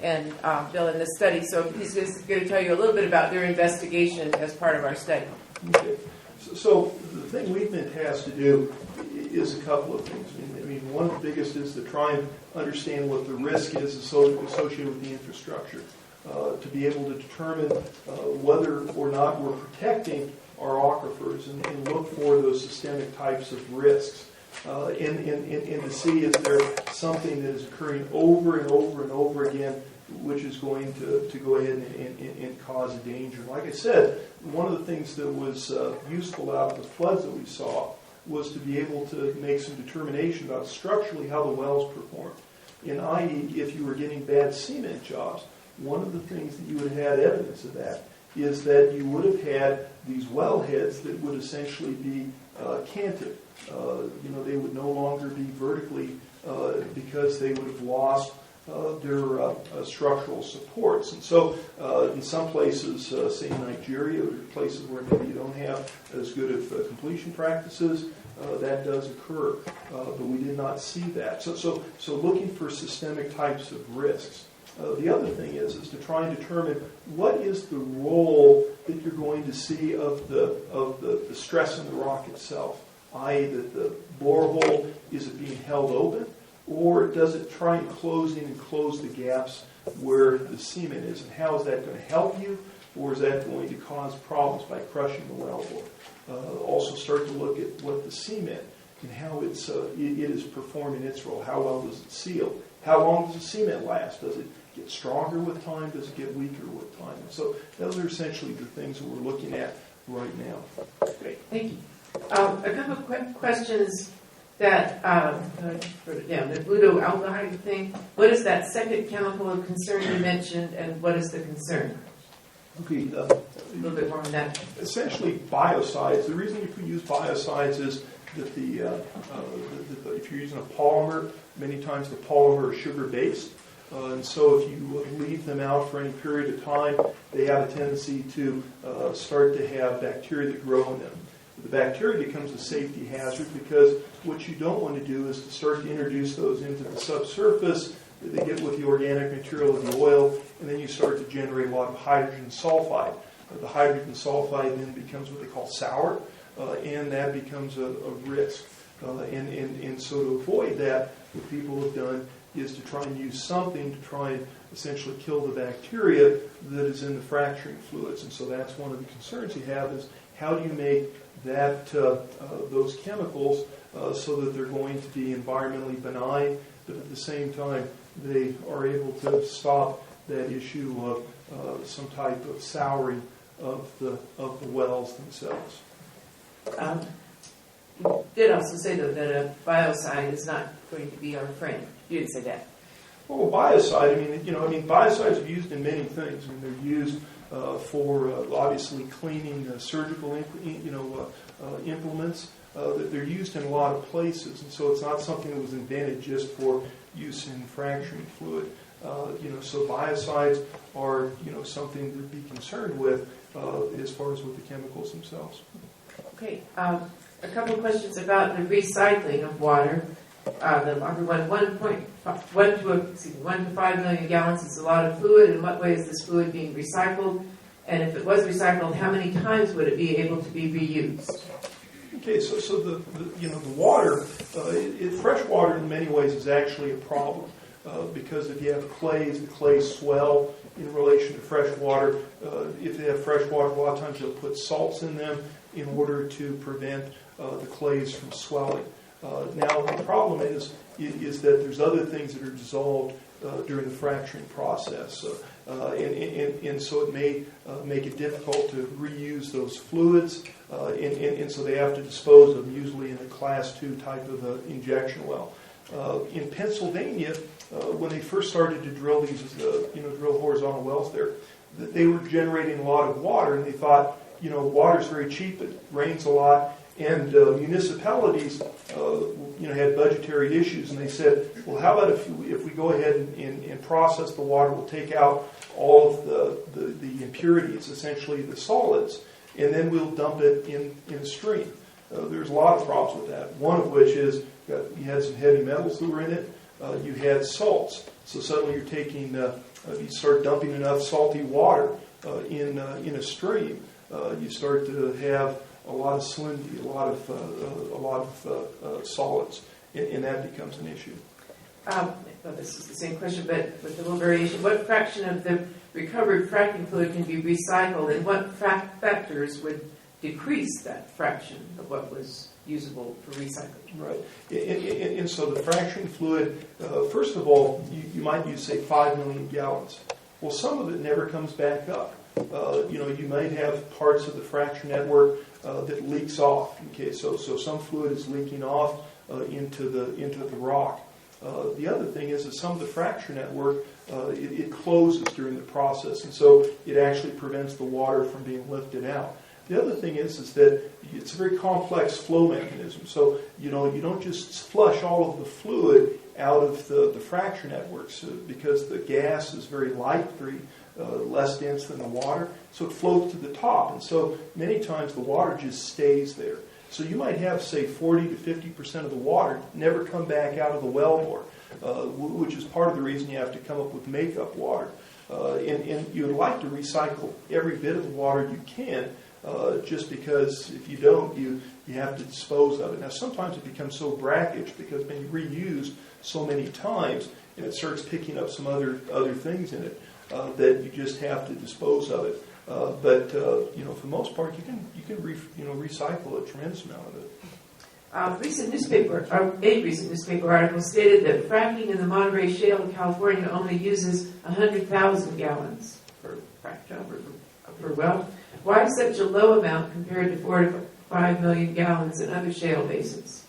and Bill in this study, so he's just going to tell you a little bit about their investigation as part of our study. Okay. So the thing we've been tasked to do is a couple of things. I mean, one of the biggest is to try and understand what the risk is associated with the infrastructure, to be able to determine whether or not we're protecting our aquifers and look for those systemic types of risks. And to see is there something that is occurring over and over and over again, which is going to go ahead and cause a danger. Like I said, one of the things that was useful out of the floods that we saw was to be able to make some determination about structurally how the wells perform. In i.e., if you were getting bad cement jobs, one of the things that you would have had evidence of that is that you would have had these well heads that would essentially be canted. They would no longer be vertically because they would have lost their structural supports. And so in some places, say in Nigeria, or places where maybe you don't have as good of completion practices, that does occur, but we did not see that. So looking for systemic types of risks. The other thing is to try and determine what is the role that you're going to see of the stress in the rock itself, i.e. that the borehole, is it being held open, or does it try and close in and close the gaps where the cement is, and how is that going to help you, or is that going to cause problems by crushing the wellbore? Also start to look at what the cement and how it is performing its role. How well does it seal? How long does the cement last? Does it get stronger with time? Does it get weaker with time? And so those are essentially the things that we're looking at right now. Great, thank you. A couple of questions that, I just wrote it down, the butyraldehyde thing. What is that second chemical of concern you mentioned, and what is the concern? Okay, a little bit more on that. Essentially, biocides. The reason you use biocides is that if you're using a polymer, many times the polymer is sugar-based. And so if you leave them out for any period of time, they have a tendency to start to have bacteria that grow in them. The bacteria becomes a safety hazard because what you don't want to do is to start to introduce those into the subsurface. They get with the organic material of the oil, and then you start to generate a lot of hydrogen sulfide. The hydrogen sulfide then becomes what they call sour, and that becomes a risk. And so to avoid that, what people have done is to try and use something to try and essentially kill the bacteria that is in the fracturing fluids. And so that's one of the concerns you have is how do you make that those chemicals so that they're going to be environmentally benign, but at the same time they are able to stop that issue of some type of souring of the wells themselves. You did also say, though, that a biocide is not going to be our friend. You didn't say that. Well, biocide, biocides are used in many things. They're used for obviously cleaning surgical implements. They're used in a lot of places, and so it's not something that was invented just for use in fracturing fluid. So biocides are something to be concerned with as far as with the chemicals themselves. Okay, a couple of questions about the recycling of water. One to 5 million gallons is a lot of fluid. In what way is this fluid being recycled? And if it was recycled, how many times would it be able to be reused? Okay, so the water, fresh water in many ways is actually a problem because if you have clays, the clays swell in relation to fresh water. If they have fresh water, a lot of times they'll put salts in them in order to prevent the clays from swelling. Now the problem is that there's other things that are dissolved during the fracturing process, and so it may make it difficult to reuse those fluids, and so they have to dispose of them usually in a Class 2 type of injection well. In Pennsylvania, when they first started to drill these, drill horizontal wells there, they were generating a lot of water, and they thought, water's very cheap, it rains a lot, and municipalities, had budgetary issues, and they said, well, how about if we go ahead and process the water, we'll take out all of the impurities, essentially the solids, and then we'll dump it in a stream. There's a lot of problems with that. One of which is you had some heavy metals that were in it. You had salts. So suddenly you're taking, you start dumping enough salty water in a stream, you start to have a lot of salinity, a lot of solids, and that becomes an issue. Well, this is the same question, but with a little variation. What fraction of the recovered fracking fluid can be recycled, and what factors would decrease that fraction of what was usable for recycling? Right. And so the fracturing fluid, first of all, you might use, say, 5 million gallons. Well, some of it never comes back up. You might have parts of the fracture network that leaks off. Okay, so some fluid is leaking off into the rock. The other thing is that some of the fracture network it closes during the process, and so it actually prevents the water from being lifted out. The other thing is that it's a very complex flow mechanism. So you don't just flush all of the fluid out of the fracture networks because the gas is very light, very less dense than the water, so it floats to the top. And so many times the water just stays there. So you might have, say, 40 to 50% of the water never come back out of the wellbore, which is part of the reason you have to come up with makeup water. And you would like to recycle every bit of the water you can, just because if you don't, you have to dispose of it. Now, sometimes it becomes so brackish because it's been reused so many times, and it starts picking up some other things in it that you just have to dispose of it. But for the most part, you can recycle a tremendous amount of it. A recent newspaper article stated that fracking in the Monterey Shale in California only uses 100,000 gallons per frac job or per well. Why such a low amount compared to 4 to 5 million gallons in other shale basins?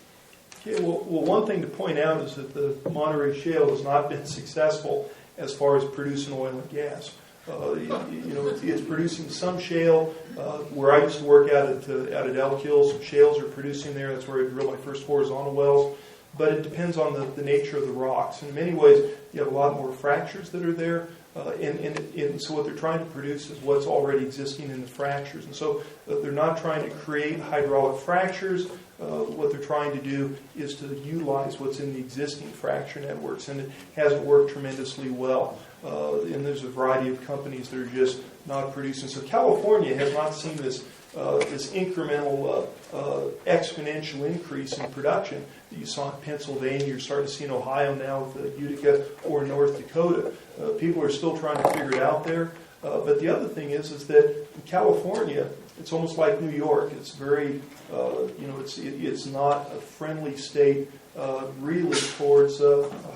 Okay, well, one thing to point out is that the Monterey Shale has not been successful as far as producing oil and gas. It's producing some shale. Where I used to work out at Elk Hills, some shales are producing there. That's where I drilled my first horizontal wells. But it depends on the nature of the rocks. In many ways, you have a lot more fractures that are there. And so what they're trying to produce is what's already existing in the fractures. And so they're not trying to create hydraulic fractures. What they're trying to do is to utilize what's in the existing fracture networks. And it hasn't worked tremendously well. And there's a variety of companies that are just not producing. So California has not seen this incremental exponential increase in production that you saw in Pennsylvania. You're starting to see in Ohio now with Utica or North Dakota. People are still trying to figure it out there. But the other thing is that in California, it's almost like New York. It's very, it's not a friendly state really towards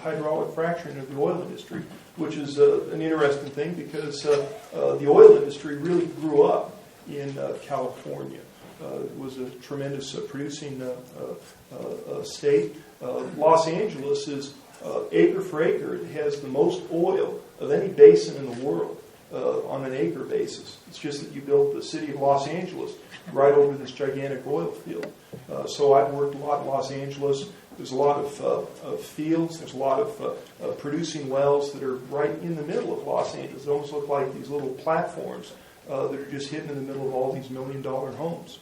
hydraulic fracturing of the oil industry, which is an interesting thing because the oil industry really grew up in California. It was a tremendous producing state. Los Angeles is acre for acre. It has the most oil of any basin in the world on an acre basis. It's just that you built the city of Los Angeles right over this gigantic oil field. So I've worked a lot in Los Angeles. There's a lot of fields. There's a lot of producing wells that are right in the middle of Los Angeles. They almost look like these little platforms that are just hidden in the middle of all these $1 million homes.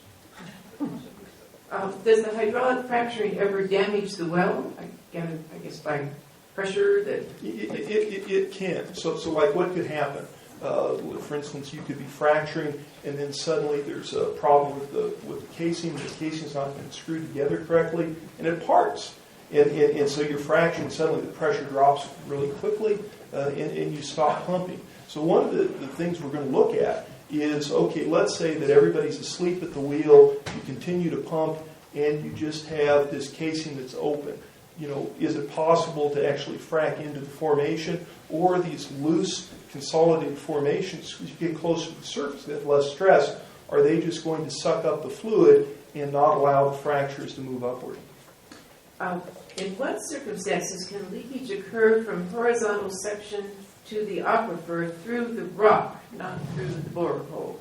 Does the hydraulic fracturing ever damage the well? I guess by pressure that it can. So like what could happen? For instance, you could be fracturing, and then suddenly there's a problem with the casing. The casing's not been screwed together correctly, and it parts. And so you're fracturing. Suddenly the pressure drops really quickly, and you stop pumping. So one of the things we're going to look at is, okay, let's say that everybody's asleep at the wheel, you continue to pump, and you just have this casing that's open. Is it possible to actually frack into the formation, or these loose, consolidated formations, as you get closer to the surface, they have less stress, are they just going to suck up the fluid and not allow the fractures to move upward? In what circumstances can leakage occur from horizontal section to the aquifer through the rock, not through the borehole?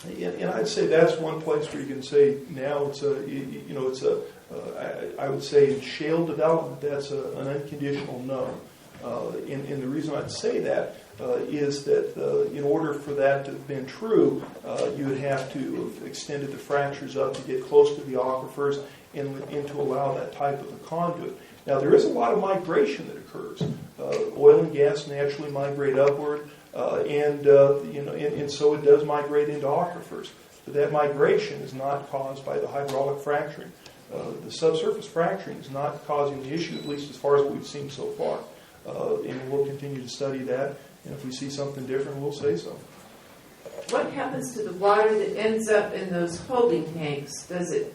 And I'd say that's one place where you can say now I would say in shale development that's an unconditional no. And the reason I'd say that is that in order for that to have been true, you would have to have extended the fractures up to get close to the aquifers and to allow that type of a conduit. Now, there is a lot of migration that occurs. Oil and gas naturally migrate upward, and so it does migrate into aquifers. But that migration is not caused by the hydraulic fracturing. The subsurface fracturing is not causing the issue, at least as far as what we've seen so far. And we'll continue to study that, and if we see something different, we'll say so. What happens to the water that ends up in those holding tanks? Does it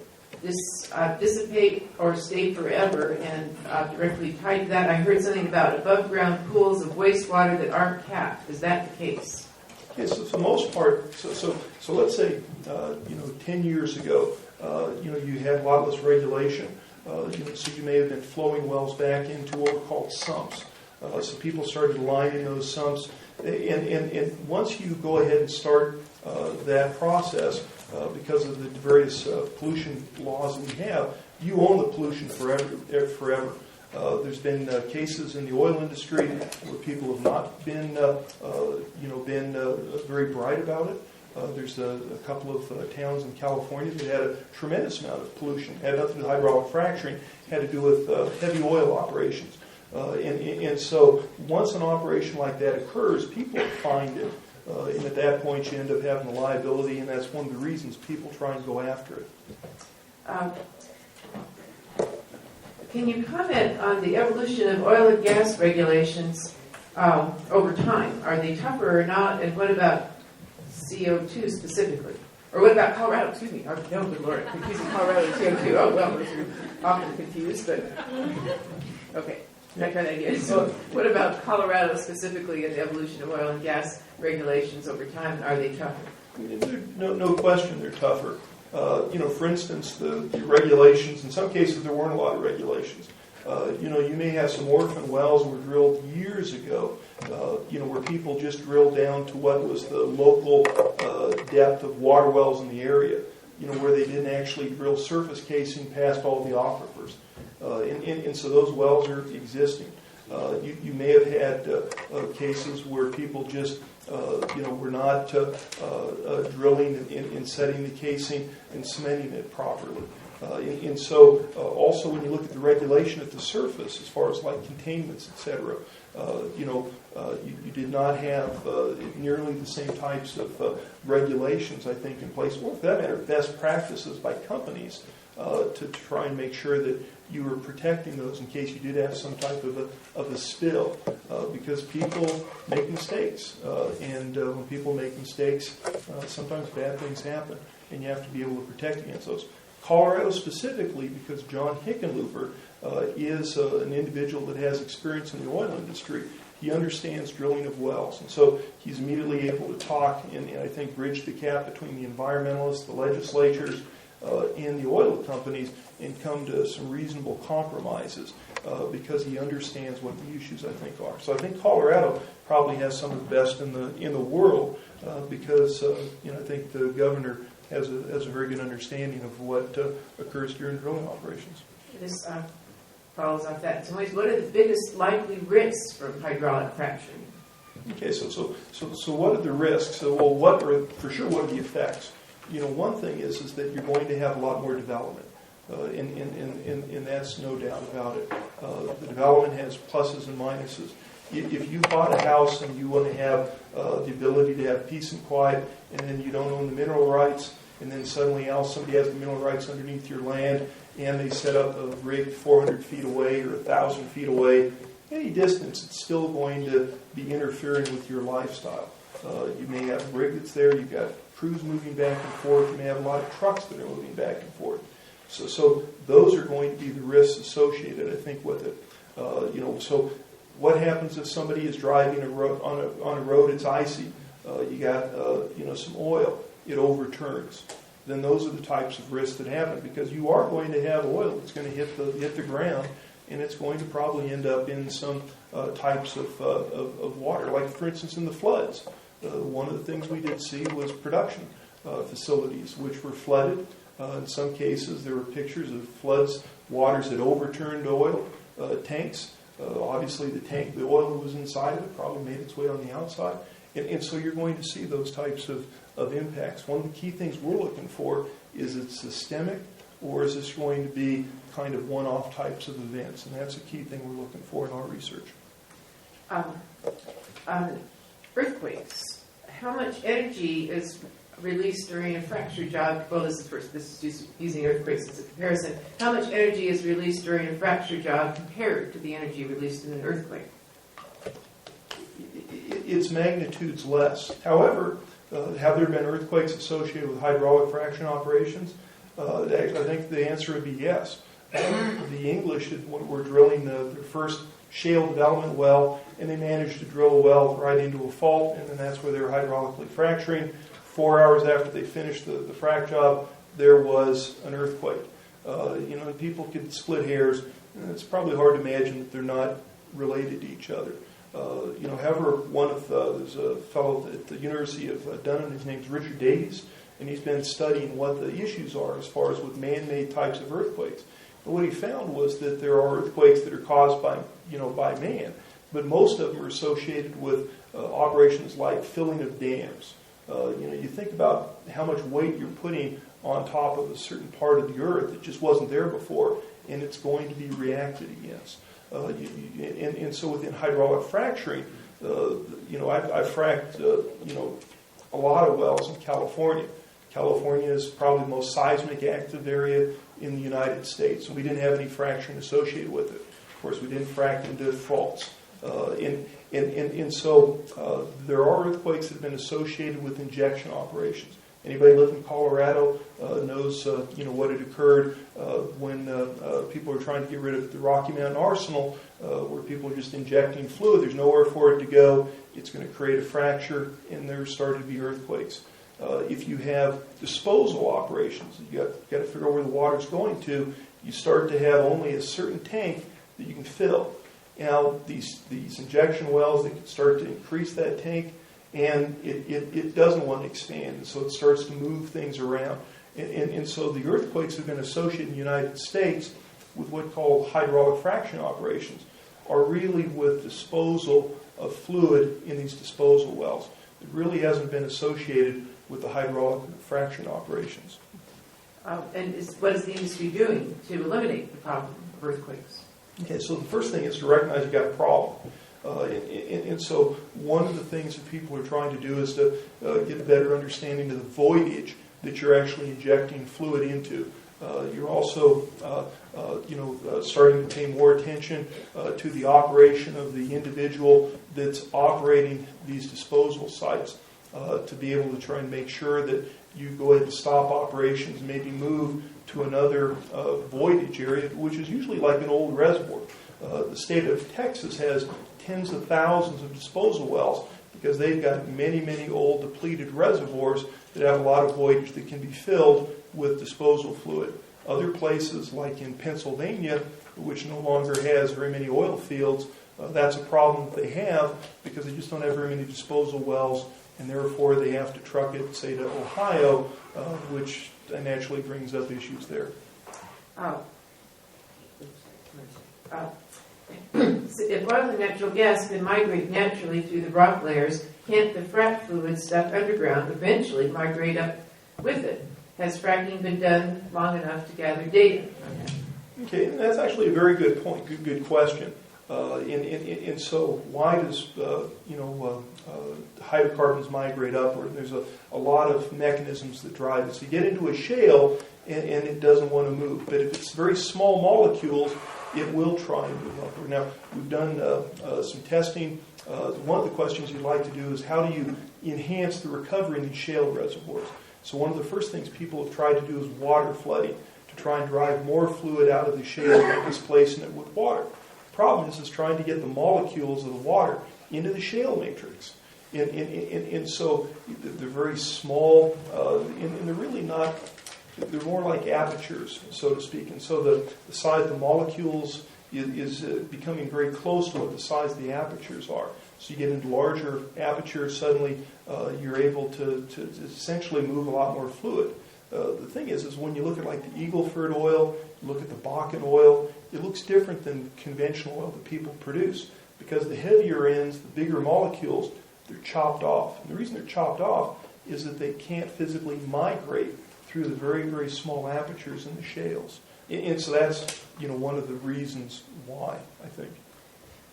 dissipate or stay forever? And directly tied to that, I heard something about above-ground pools of wastewater that aren't capped. Is that the case? Yes, so for the most part, so let's say, 10 years ago, you had a lot less regulation. So you may have been flowing wells back into what were called sumps. So people started lining those sumps. And once you go ahead and start that process, because of the various pollution laws that we have, you own the pollution forever. There's been cases in the oil industry where people have not been, very bright about it. There's a couple of towns in California that had a tremendous amount of pollution. It had nothing to do with hydraulic fracturing. It had to do with heavy oil operations. And so once an operation like that occurs, people find it. And at that point, you end up having a liability, and that's one of the reasons people try and go after it. Can you comment on the evolution of oil and gas regulations over time? Are they tougher or not? And what about CO2 specifically? Or what about Colorado? Excuse me. Oh, no, good Lord. Confusing Colorado and CO2. Oh, well, those are often confused, but okay. That kind of idea. So what about Colorado specifically and the evolution of oil and gas regulations over time? Are they tougher? No question they're tougher. For instance, the regulations, in some cases there weren't a lot of regulations. You may have some orphan wells that were drilled years ago, where people just drilled down to what was the local depth of water wells in the area, where they didn't actually drill surface casing past all the aquifers. And so those wells are existing. You may have had cases where people just, were not drilling and setting the casing and cementing it properly. And so also when you look at the regulation at the surface, as far as like containments, et cetera, you did not have nearly the same types of regulations, I think, in place, or for that matter, best practices by companies to try and make sure that you were protecting those in case you did have some type of a spill, because people make mistakes, and when people make mistakes, sometimes bad things happen, and you have to be able to protect against those. Colorado specifically, because John Hickenlooper is an individual that has experience in the oil industry. He understands drilling of wells, and so he's immediately able to talk and I think bridge the gap between the environmentalists, the legislatures, and the oil companies, and come to some reasonable compromises because he understands what the issues, I think, are. So I think Colorado probably has some of the best in the world because I think the governor has a very good understanding of what occurs during drilling operations. This follows off that. So what are the biggest likely risks from hydraulic fracturing? Okay, so what are the risks? Well, what are the effects? One thing is that you're going to have a lot more development, and that's no doubt about it. The development has pluses and minuses. If you bought a house and you want to have the ability to have peace and quiet, and then you don't own the mineral rights, and then suddenly somebody has the mineral rights underneath your land, and they set up a rig 400 feet away or 1,000 feet away, any distance, it's still going to be interfering with your lifestyle. You may have a rig that's there, you've got crews moving back and forth, you may have a lot of trucks that are moving back and forth. So those are going to be the risks associated, I think, with it. So what happens if somebody is driving on a road, it's icy, you got some oil, it overturns. Then those are the types of risks that happen, because you are going to have oil that's going to hit the ground, and it's going to probably end up in some types of water. Like, for instance, in the floods. One of the things we did see was production facilities, which were flooded. In some cases, there were pictures of floods, waters that overturned oil tanks. Obviously, the oil that was inside of it probably made its way on the outside. And so you're going to see those types of impacts. One of the key things we're looking for is it systemic, or is this going to be kind of one-off types of events? And that's a key thing we're looking for in our research. Earthquakes. How much energy is released during a fracture job? Well, this is just using earthquakes as a comparison. How much energy is released during a fracture job compared to the energy released in an earthquake? Its magnitude's less. However, have there been earthquakes associated with hydraulic fracturing operations? I think the answer would be yes. The English were drilling their first shale development well, and they managed to drill a well right into a fault, and then that's where they were hydraulically fracturing. 4 hours after they finished the frac job, there was an earthquake. People could split hairs, and it's probably hard to imagine that they're not related to each other. However, there's a fellow at the University of Dunham, his name's Richard Davies, and he's been studying what the issues are as far as with man-made types of earthquakes. But what he found was that there are earthquakes that are caused by man, but most of them are associated with operations like filling of dams. You think about how much weight you're putting on top of a certain part of the earth that just wasn't there before, and it's going to be reacted against. And so within hydraulic fracturing, I've fracked, a lot of wells in California. California is probably the most seismic active area in the United States, and we didn't have any fracturing associated with it. Of course, we didn't frack into faults. And so there are earthquakes that have been associated with injection operations. Anybody live in Colorado knows what had occurred when people are trying to get rid of the Rocky Mountain Arsenal, where people are just injecting fluid. There's nowhere for it to go. It's going to create a fracture, and there started to be earthquakes. If you have disposal operations, you got to figure out where the water's going to. You start to have only a certain tank that you can fill. Now, these injection wells, they can start to increase that tank, and it doesn't want to expand, and so it starts to move things around. And so the earthquakes have been associated in the United States with what called hydraulic fracturing operations, are really with disposal of fluid in these disposal wells. It really hasn't been associated with the hydraulic fracturing operations. And what is the industry doing to eliminate the problem of earthquakes? Okay, so the first thing is to recognize you've got a problem. And so one of the things that people are trying to do is to get a better understanding of the voidage that you're actually injecting fluid into. You're also, starting to pay more attention to the operation of the individual that's operating these disposal sites to be able to try and make sure that you go ahead and stop operations and maybe move to another voidage area, which is usually like an old reservoir. The state of Texas has tens of thousands of disposal wells because they've got many, many old depleted reservoirs that have a lot of voidage that can be filled with disposal fluid. Other places, like in Pennsylvania, which no longer has very many oil fields, that's a problem that they have because they just don't have very many disposal wells, and therefore they have to truck it, say, to Ohio, which naturally brings up issues there. So if oil and natural gas can migrate naturally through the rock layers, can't the frac fluid stuck underground eventually migrate up with it? Has fracking been done long enough to gather data on that? Okay, and that's actually a very good point, good question. And so why does hydrocarbons migrate upward? There's a lot of mechanisms that drive it. So you get into a shale and it doesn't want to move. But if it's very small molecules, it will try and move upward. Now, we've done some testing. One of the questions you'd like to do is how do you enhance the recovery in these shale reservoirs? So one of the first things people have tried to do is water flooding to try and drive more fluid out of the shale by displacing it with water. The problem is trying to get the molecules of the water into the shale matrix. And so they're very small, and they're really not, they're more like apertures, so to speak. And so the size of the molecules is becoming very close to what the size of the apertures are. So you get into larger apertures, suddenly you're able to essentially move a lot more fluid. The thing is when you look at like the Eagle Ford oil, you look at the Bakken oil, it looks different than conventional oil that people produce because the heavier ends, the bigger molecules, they're chopped off. And the reason they're chopped off is that they can't physically migrate through the very, very small apertures in the shales. And so that's, one of the reasons why, I think.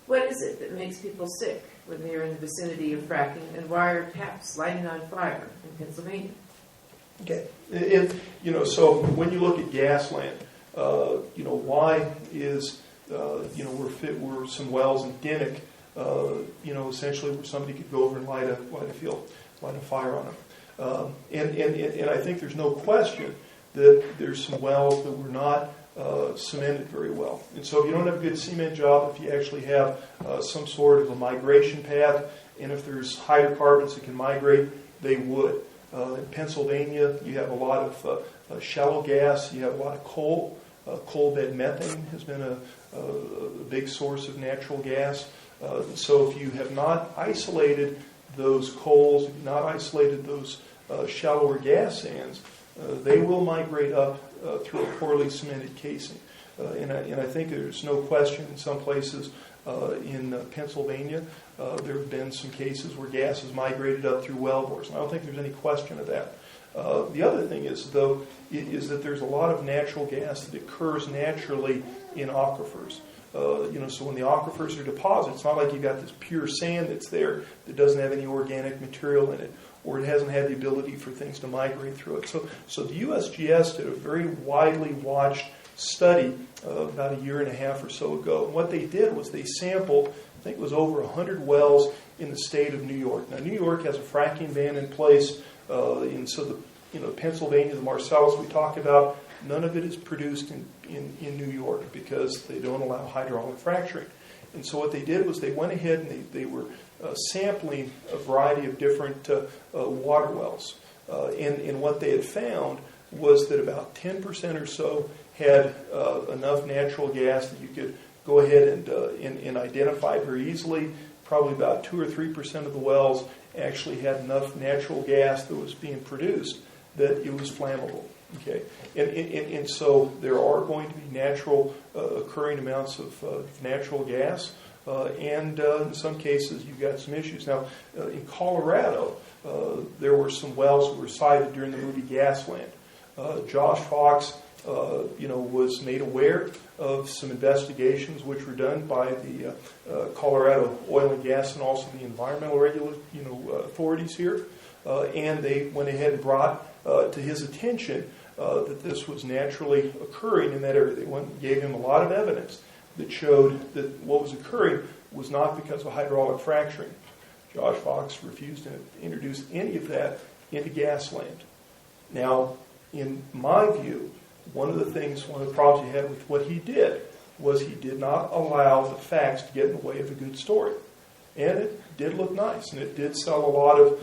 What is it that makes people sick when they are in the vicinity of fracking, and why are taps lighting on fire in Pennsylvania? Okay. So when you look at Gasland, why is, we're some wells in Dinnick, essentially where somebody could go over and light a fire on them. And I think there's no question that there's some wells that were not cemented very well. And so if you don't have a good cement job, if you actually have some sort of a migration path, and if there's hydrocarbons that can migrate, they would. In Pennsylvania, you have a lot of shallow gas, you have a lot of coal. Coal bed methane has been a big source of natural gas. So if you have not isolated those coals, if you've not isolated those shallower gas sands, they will migrate up through a poorly cemented casing. And I think there's no question in some places in Pennsylvania, there have been some cases where gas has migrated up through wellbores. And I don't think there's any question of that. The other thing is, though, is that there's a lot of natural gas that occurs naturally in aquifers. So when the aquifers are deposited, it's not like you got this pure sand that's there that doesn't have any organic material in it, or it hasn't had the ability for things to migrate through it. So the USGS did a very widely watched study about a year and a half or so ago. And what they did was they sampled, I think it was over 100 wells in the state of New York. Now, New York has a fracking ban in place, and so Pennsylvania, the Marcellus we talk about, none of it is produced in New York because they don't allow hydraulic fracturing. And so what they did was they went ahead and they were sampling a variety of different water wells. And what they had found was that about 10% or so had enough natural gas that you could go ahead and identify very easily. Probably about 2 or 3% of the wells actually had enough natural gas that was being produced that it was flammable. Okay, and so there are going to be natural occurring amounts of natural gas, and in some cases you've got some issues. Now, in Colorado, there were some wells that were cited during the movie Gasland. Josh Fox, was made aware of some investigations which were done by the Colorado Oil and Gas and also the environmental authorities here, and they went ahead and brought to his attention that this was naturally occurring in that area. They went and gave him a lot of evidence that showed that what was occurring was not because of hydraulic fracturing. Josh Fox refused to introduce any of that into Gasland. Now, in my view, one of the problems he had with what he did was he did not allow the facts to get in the way of a good story. And it did look nice, and it did sell a lot of,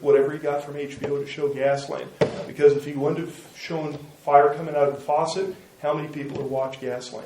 whatever he got from HBO to show Gasland. Because if he wouldn't have shown fire coming out of the faucet, how many people would watch Gasland?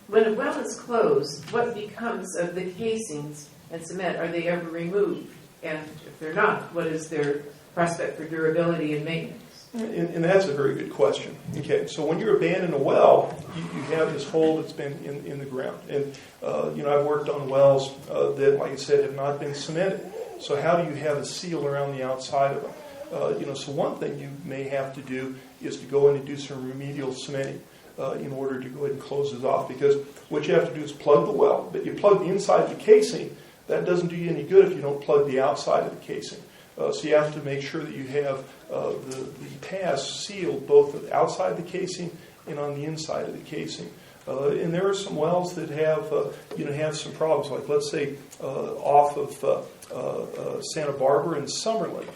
When a well is closed, what becomes of the casings and cement? Are they ever removed? And if they're not, what is their prospect for durability and maintenance? And that's a very good question. Okay, so when you abandon a well, you have this hole that's been in the ground. And, I've worked on wells that, like I said, have not been cemented. So how do you have a seal around the outside of them? So one thing you may have to do is to go in and do some remedial cementing in order to go ahead and close this off. Because what you have to do is plug the well. But you plug the inside of the casing, that doesn't do you any good if you don't plug the outside of the casing. So you have to make sure that you have the pass sealed both at the outside of the casing and on the inside of the casing. And there are some wells that have some problems. Like let's say off of Santa Barbara and Summerlin,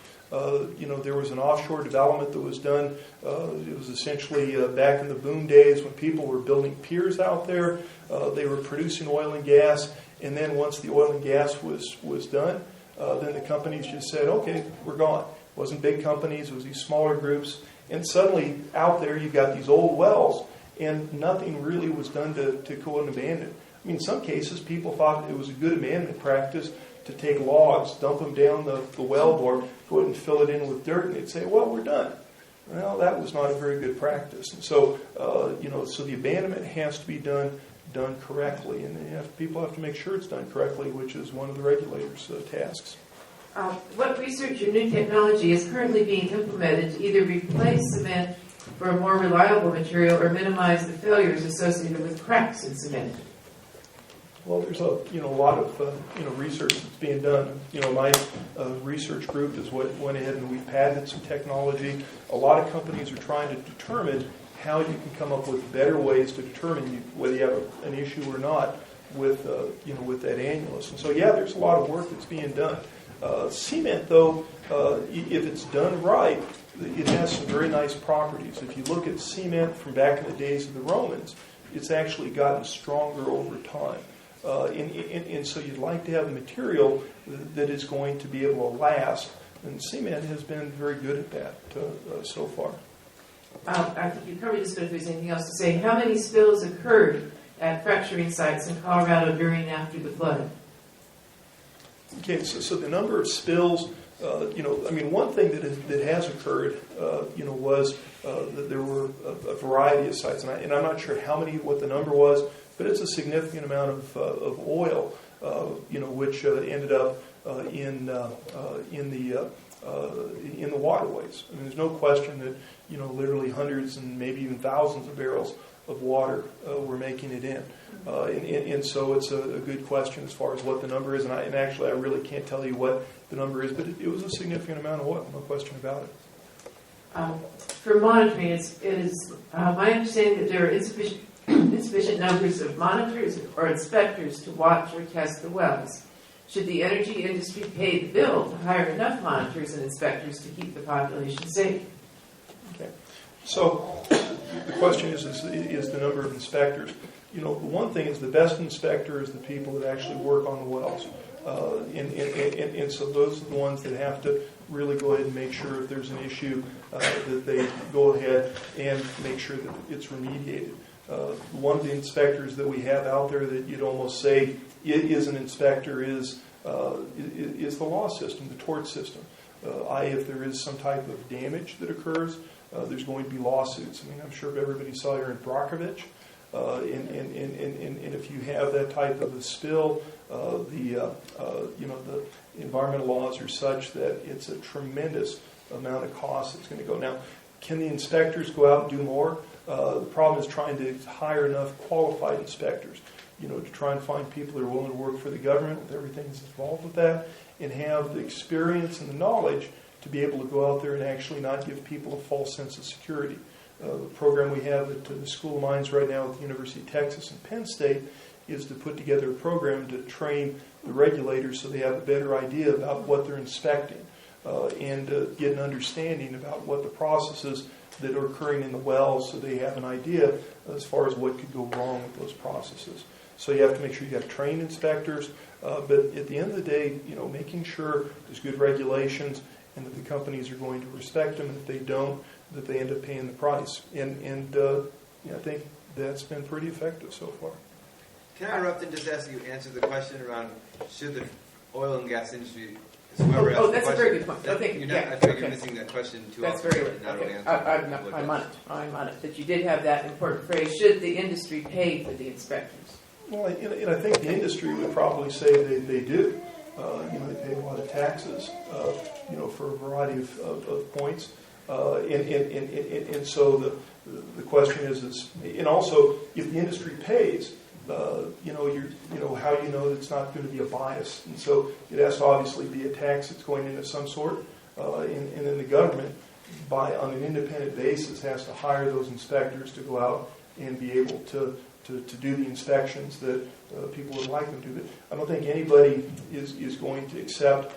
there was an offshore development that was done. It was essentially back in the boom days when people were building piers out there. They were producing oil and gas, and then once the oil and gas was done, then the companies just said, okay, we're gone. It wasn't big companies, it was these smaller groups. And suddenly out there you've got these old wells and nothing really was done to go and abandon it. I mean, in some cases people thought it was a good abandonment practice to take logs, dump them down the well bore, go ahead and fill it in with dirt, and they'd say, well, we're done. Well, that was not a very good practice. And so, so the abandonment has to be done correctly, and people have to make sure it's done correctly, which is one of the regulators' tasks. What research or new technology is currently being implemented to either replace cement for a more reliable material or minimize the failures associated with cracks in cement? Well, there's a lot of research that's being done. My research group has went ahead and we've patented some technology. A lot of companies are trying to determine how you can come up with better ways to determine whether you have an issue or not with that annulus. And so, there's a lot of work that's being done. Cement, though, if it's done right, it has some very nice properties. If you look at cement from back in the days of the Romans, it's actually gotten stronger over time. And so you'd like to have a material that is going to be able to last. And cement has been very good at that so far. I think you covered this, but if there's anything else to say, how many spills occurred at fracturing sites in Colorado during and after the flood? Okay, so the number of spills One thing that has occurred, was that there were a variety of sites, and I'm not sure what the number was, but it's a significant amount of oil, which ended up in the waterways. I mean, there's no question that literally hundreds and maybe even thousands of barrels of water were making it in, and so it's a good question as far as what the number is. And actually, I really can't tell you what the number is, but it was a significant amount of oil, no question about it. For monitoring, it is my understanding that there are insufficient numbers of monitors or inspectors to watch or test the wells. Should the energy industry pay the bill to hire enough monitors and inspectors to keep the population safe? Okay. So the question is the number of inspectors. The one thing is the best inspector is the people that actually work on the wells. And so those are the ones that have to really go ahead and make sure if there's an issue that they go ahead and make sure that it's remediated. One of the inspectors that we have out there that you'd almost say is an inspector is the law system, the tort system. If there is some type of damage that occurs, there's going to be lawsuits. I mean, I'm sure everybody saw here in Brockovich. And if you have that type of a spill, the environmental laws are such that it's a tremendous amount of cost that's going to go. Now, can the inspectors go out and do more? The problem is trying to hire enough qualified inspectors, to try and find people that are willing to work for the government with everything that's involved with that, and have the experience and the knowledge to be able to go out there and actually not give people a false sense of security. The program we have at the School of Mines right now at the University of Texas and Penn State is to put together a program to train the regulators so they have a better idea about what they're inspecting and get an understanding about what the processes that are occurring in the wells so they have an idea as far as what could go wrong with those processes. So you have to make sure you have trained inspectors, but at the end of the day, making sure there's good regulations and that the companies are going to respect them, and if they don't, that they end up paying the price. And I think that's been pretty effective so far. Can I interrupt and just ask you to answer the question around should the oil and gas industry... That's a very good point. I think I think you're missing that question too That's often. very good. Okay. I'm on it. That you did have that important phrase, should the industry pay for the inspectors? Well, and I think the industry would probably say they do. They pay a lot of taxes, for a variety of points. And so the question is, and also if the industry pays, how do you know that it's not going to be a bias? And so it has to obviously be a tax that's going in of some sort, and then the government, on an independent basis, has to hire those inspectors to go out and be able to do the inspections that people would like them to. But I don't think anybody is going to accept,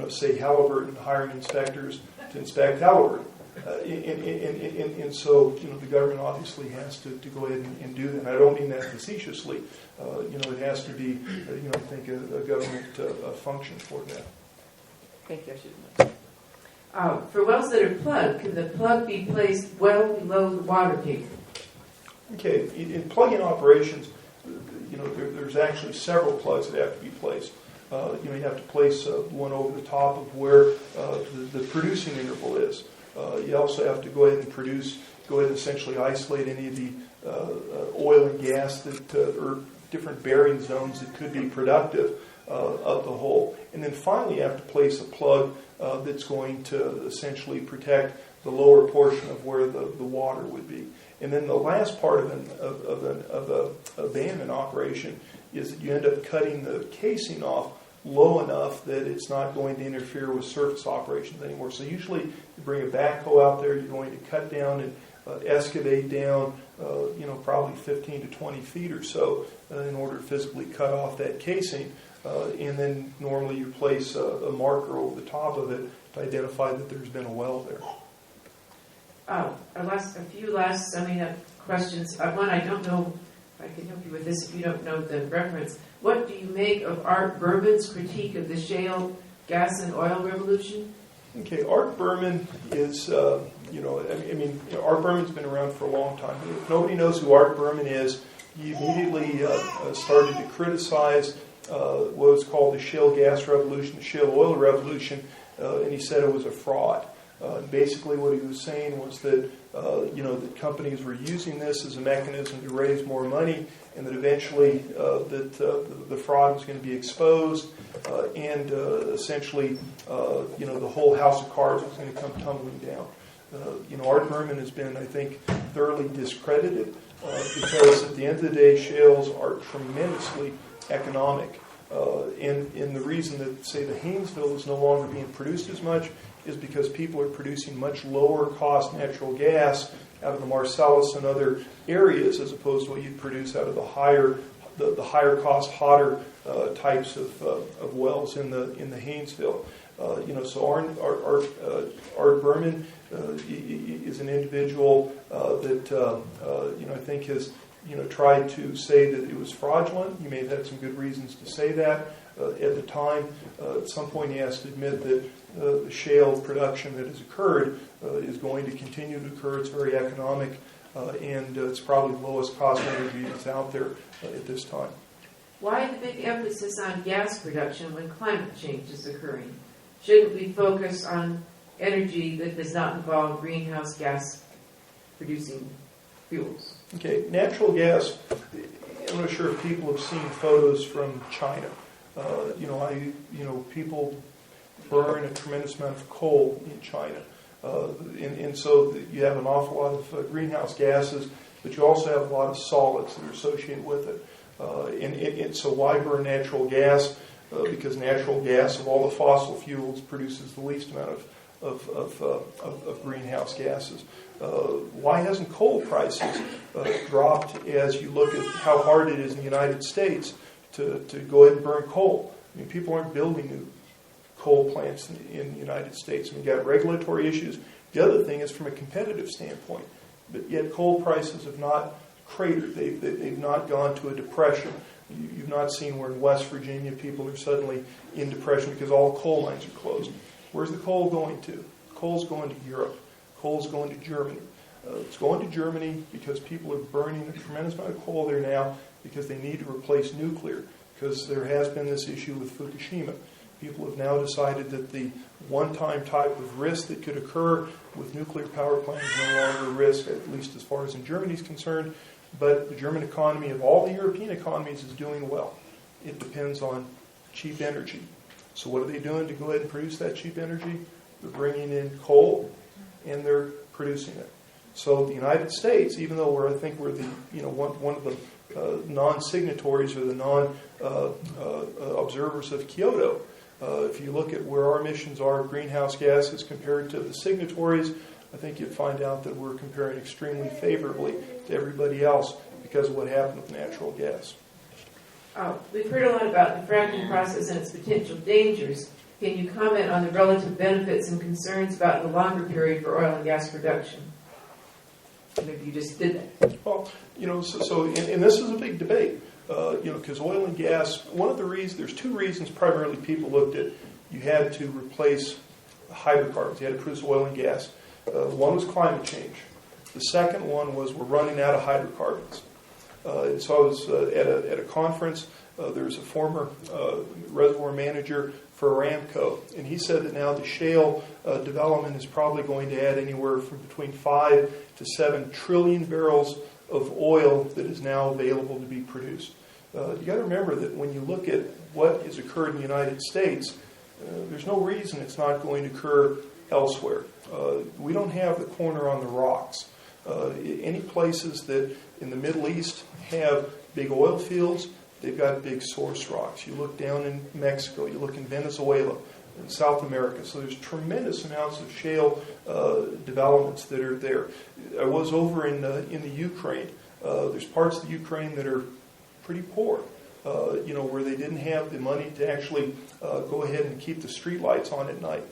say Halliburton hiring inspectors to inspect Halliburton. And so, the government obviously has to go ahead and do that. And I don't mean that facetiously. It has to be, I think, a government function for that. Thank you. I should have mentioned. For wells that are plugged, can the plug be placed well below the water table? Okay, in plug-in operations, there's actually several plugs that have to be placed. You have to place one over the top of where the producing interval is. You also have to go ahead and essentially isolate any of the oil and gas that or different bearing zones that could be productive of the hole. And then finally you have to place a plug that's going to essentially protect the lower portion of where the water would be. And then the last part of an abandonment operation is that you end up cutting the casing off low enough that it's not going to interfere with surface operations anymore. So usually you bring a backhoe out there, you're going to cut down and excavate down, probably 15 to 20 feet or so in order to physically cut off that casing. And then normally you place a marker over the top of it to identify that there's been a well there. A few last summing up questions. One, I don't know if I can help you with this if you don't know the reference. What do you make of Art Berman's critique of the shale gas and oil revolution? Okay, Art Berman is, Art Berman's been around for a long time. If nobody knows who Art Berman is, he immediately started to criticize what was called the shale gas revolution, the shale oil revolution, and he said it was a fraud. Basically what he was saying was that, that companies were using this as a mechanism to raise more money, and that eventually the fraud was going to be exposed, and essentially, the whole house of cards was going to come tumbling down. Art Berman has been, I think, thoroughly discredited because at the end of the day, shales are tremendously economic. And the reason that, say, the Haynesville is no longer being produced as much is because people are producing much lower cost natural gas out of the Marcellus and other areas, as opposed to what you'd produce out of the higher cost, hotter types of wells in the Haynesville. So Art Berman is an individual that I think has tried to say that it was fraudulent. He may have had some good reasons to say that at the time. At some point, he has to admit that the shale production that has occurred is going to continue to occur. It's very economic, and it's probably the lowest cost energy that's out there at this time. Why the big emphasis on gas production when climate change is occurring? Shouldn't we focus on energy that does not involve greenhouse gas producing fuels? Okay, natural gas, I'm not sure if people have seen photos from China. People burn a tremendous amount of coal in China. And so you have an awful lot of greenhouse gases, but you also have a lot of solids that are associated with it. And so why burn natural gas? Because natural gas, of all the fossil fuels, produces the least amount of greenhouse gases. Why hasn't coal prices dropped as you look at how hard it is in the United States to go ahead and burn coal? I mean, people aren't building new coal plants in the United States. I mean, you've got regulatory issues. The other thing is from a competitive standpoint. But yet coal prices have not cratered. They've not gone to a depression. You've not seen where in West Virginia people are suddenly in depression because all the coal mines are closed. Where's the coal going to? Coal's going to Europe. Coal's going to Germany. It's going to Germany because people are burning a tremendous amount of coal there now because they need to replace nuclear, because there has been this issue with Fukushima. People have now decided that the one-time type of risk that could occur with nuclear power plants is no longer a risk, at least as far as in Germany is concerned. But the German economy, of all the European economies, is doing well. It depends on cheap energy. So what are they doing to go ahead and produce that cheap energy? They're bringing in coal, and they're producing it. So the United States, even though we're the one of the non-signatories or the non-observers of Kyoto, if you look at where our emissions are of greenhouse gases compared to the signatories, I think you'd find out that we're comparing extremely favorably to everybody else because of what happened with natural gas. We've heard a lot about the fracking process and its potential dangers. Can you comment on the relative benefits and concerns about the longer period for oil and gas production? Maybe you just did that. Well, and this is a big debate, because oil and gas, there's two reasons primarily people looked at. You had to replace hydrocarbons. You had to produce oil and gas. One was climate change. The second one was we're running out of hydrocarbons. And so I was at a conference. There was a former reservoir manager for Aramco, and he said that now the shale development is probably going to add anywhere from between 5 to 7 trillion barrels of oil that is now available to be produced. You got to remember that when you look at what has occurred in the United States, there's no reason it's not going to occur elsewhere. We don't have the corner on the rocks. Any places that in the Middle East have big oil fields, they've got big source rocks. You look down in Mexico, you look in Venezuela, in South America. So there's tremendous amounts of shale developments that are there. I was over in the Ukraine. There's parts of the Ukraine that are pretty poor, where they didn't have the money to actually go ahead and keep the street lights on at night.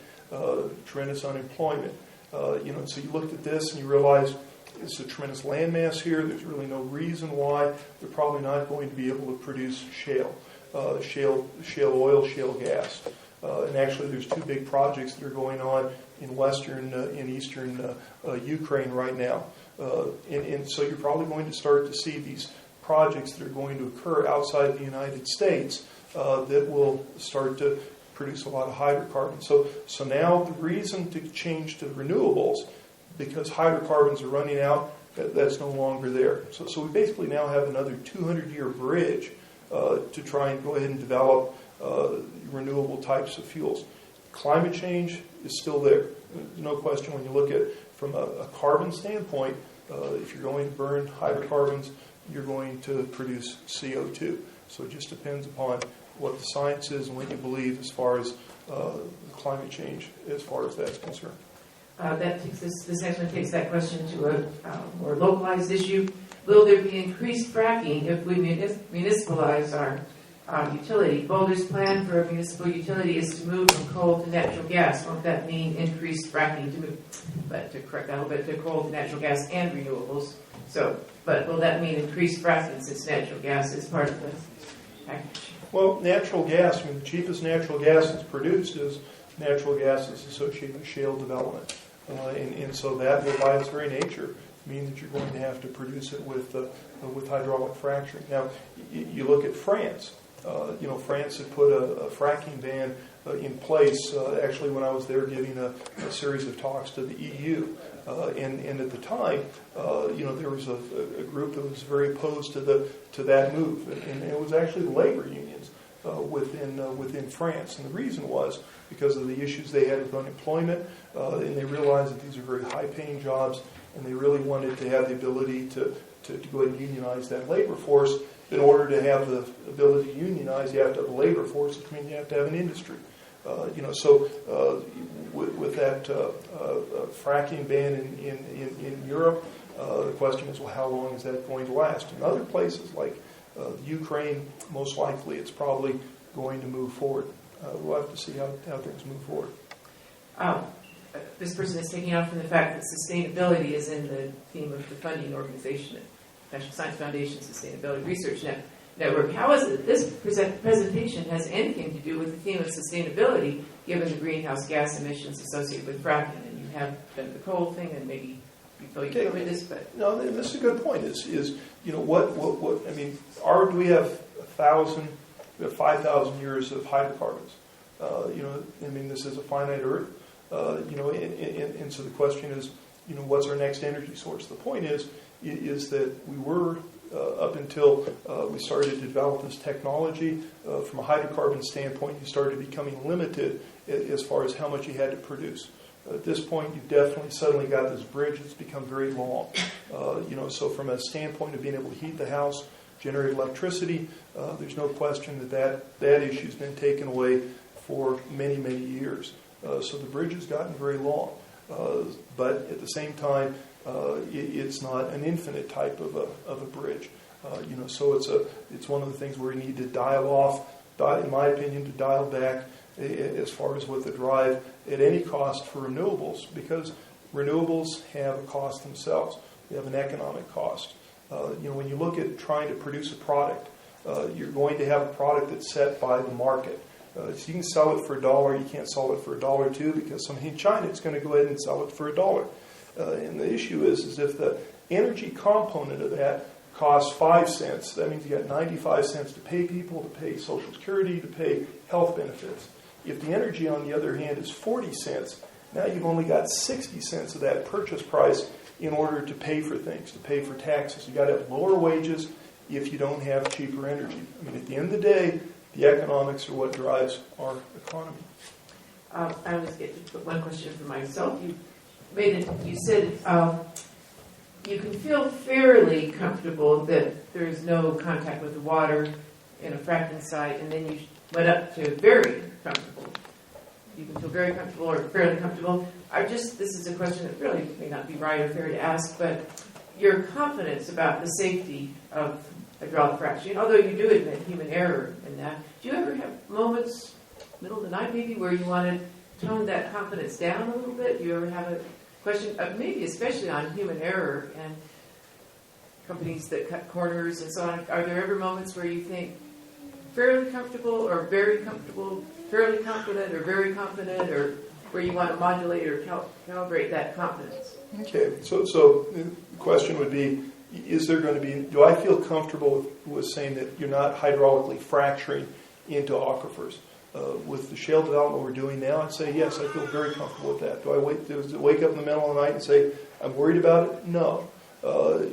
Tremendous unemployment. So you looked at this and you realized it's a tremendous landmass here. There's really no reason why they're probably not going to be able to produce shale oil, shale gas. And actually, there's two big projects that are going on in western and eastern Ukraine right now. And so you're probably going to start to see these projects that are going to occur outside the United States that will start to produce a lot of hydrocarbons. So now the reason to change to renewables, because hydrocarbons are running out, that's no longer there. So we basically now have another 200-year bridge to try and go ahead and develop renewable types of fuels. Climate change is still there. There's no question when you look at from a carbon standpoint, if you're going to burn hydrocarbons, you're going to produce CO2. So it just depends upon what the science is and what you believe as far as climate change, as far as that's concerned. This next one takes that question to a more localized issue. Will there be increased fracking if we municipalize our utility? Boulder's plan for a municipal utility is to move from coal to natural gas. Won't that mean increased fracking to move, but to correct that a little bit, to coal to natural gas and renewables? But will that mean increased fracking since natural gas is part of the package? Well, natural gas, the cheapest natural gas that's produced is natural gas that's associated with shale development. And so that will, by its very nature, mean that you're going to have to produce it with hydraulic fracturing. Now, you look at France. France had put a fracking ban in place, actually when I was there giving a series of talks to the EU. And at the time, there was a group that was very opposed to that move. And it was actually the labor unions within France. And the reason was because of the issues they had with unemployment, and they realized that these are very high-paying jobs, and they really wanted to have the ability to go ahead and unionize that labor force. In order to have the ability to unionize, you have to have a labor force, which means you have to have an industry. With that fracking ban in Europe, the question is, well, how long is that going to last? In other places like Ukraine, most likely it's probably going to move forward. We'll have to see how things move forward. This person is taking off from the fact that sustainability is in the theme of the funding organization, National Science Foundation Sustainability Research Network. How is it this presentation has anything to do with the theme of sustainability, given the greenhouse gas emissions associated with fracking? And you have the coal thing, and maybe you feel you covered this, but no, this is a good point. Is what I mean? Do we have 1,000? We have 5,000 years of hydrocarbons. This is a finite Earth. And so the question is, what's our next energy source? The point is that we were, up until we started to develop this technology, from a hydrocarbon standpoint, you started becoming limited as far as how much you had to produce. At this point, you've definitely suddenly got this bridge that's become very long. So from a standpoint of being able to heat the house, generate electricity, there's no question that issue's been taken away for many, many years. So the bridge has gotten very long. But at the same time, it's not an infinite type of a bridge. So it's one of the things where you need to in my opinion, to dial back as far as with the drive at any cost for renewables, because renewables have a cost themselves. They have an economic cost. When you look at trying to produce a product, you're going to have a product that's set by the market. So you can sell it for $1, you can't sell it for $1.02 because somebody in China is going to go ahead and sell it for $1. And the issue is if the energy component of that costs 5 cents, that means you got 95 cents to pay people, to pay Social Security, to pay health benefits. If the energy, on the other hand, is 40 cents, now you've only got 60 cents of that purchase price in order to pay for things, to pay for taxes. You've got to have lower wages if you don't have cheaper energy. At the end of the day, the economics are what drives our economy. I was getting to put one question for myself. You said you can feel fairly comfortable that there is no contact with the water in a fracking site, and then you went up to very comfortable. You can feel very comfortable or fairly comfortable. This is a question that really may not be right or fair to ask, but your confidence about the safety of hydraulic fracturing, although you do admit human error in that, do you ever have moments, middle of the night maybe, where you want to tone that confidence down a little bit? Do you ever have a question, maybe especially on human error and companies that cut corners and so on? Are there ever moments where you think fairly comfortable or very comfortable, fairly confident or very confident, or where you want to modulate or calibrate that confidence? Okay, so the question would be, do I feel comfortable with saying that you're not hydraulically fracturing into aquifers? With the shale development we're doing now, I'd say yes, I feel very comfortable with that. Does it wake up in the middle of the night and say, I'm worried about it? No.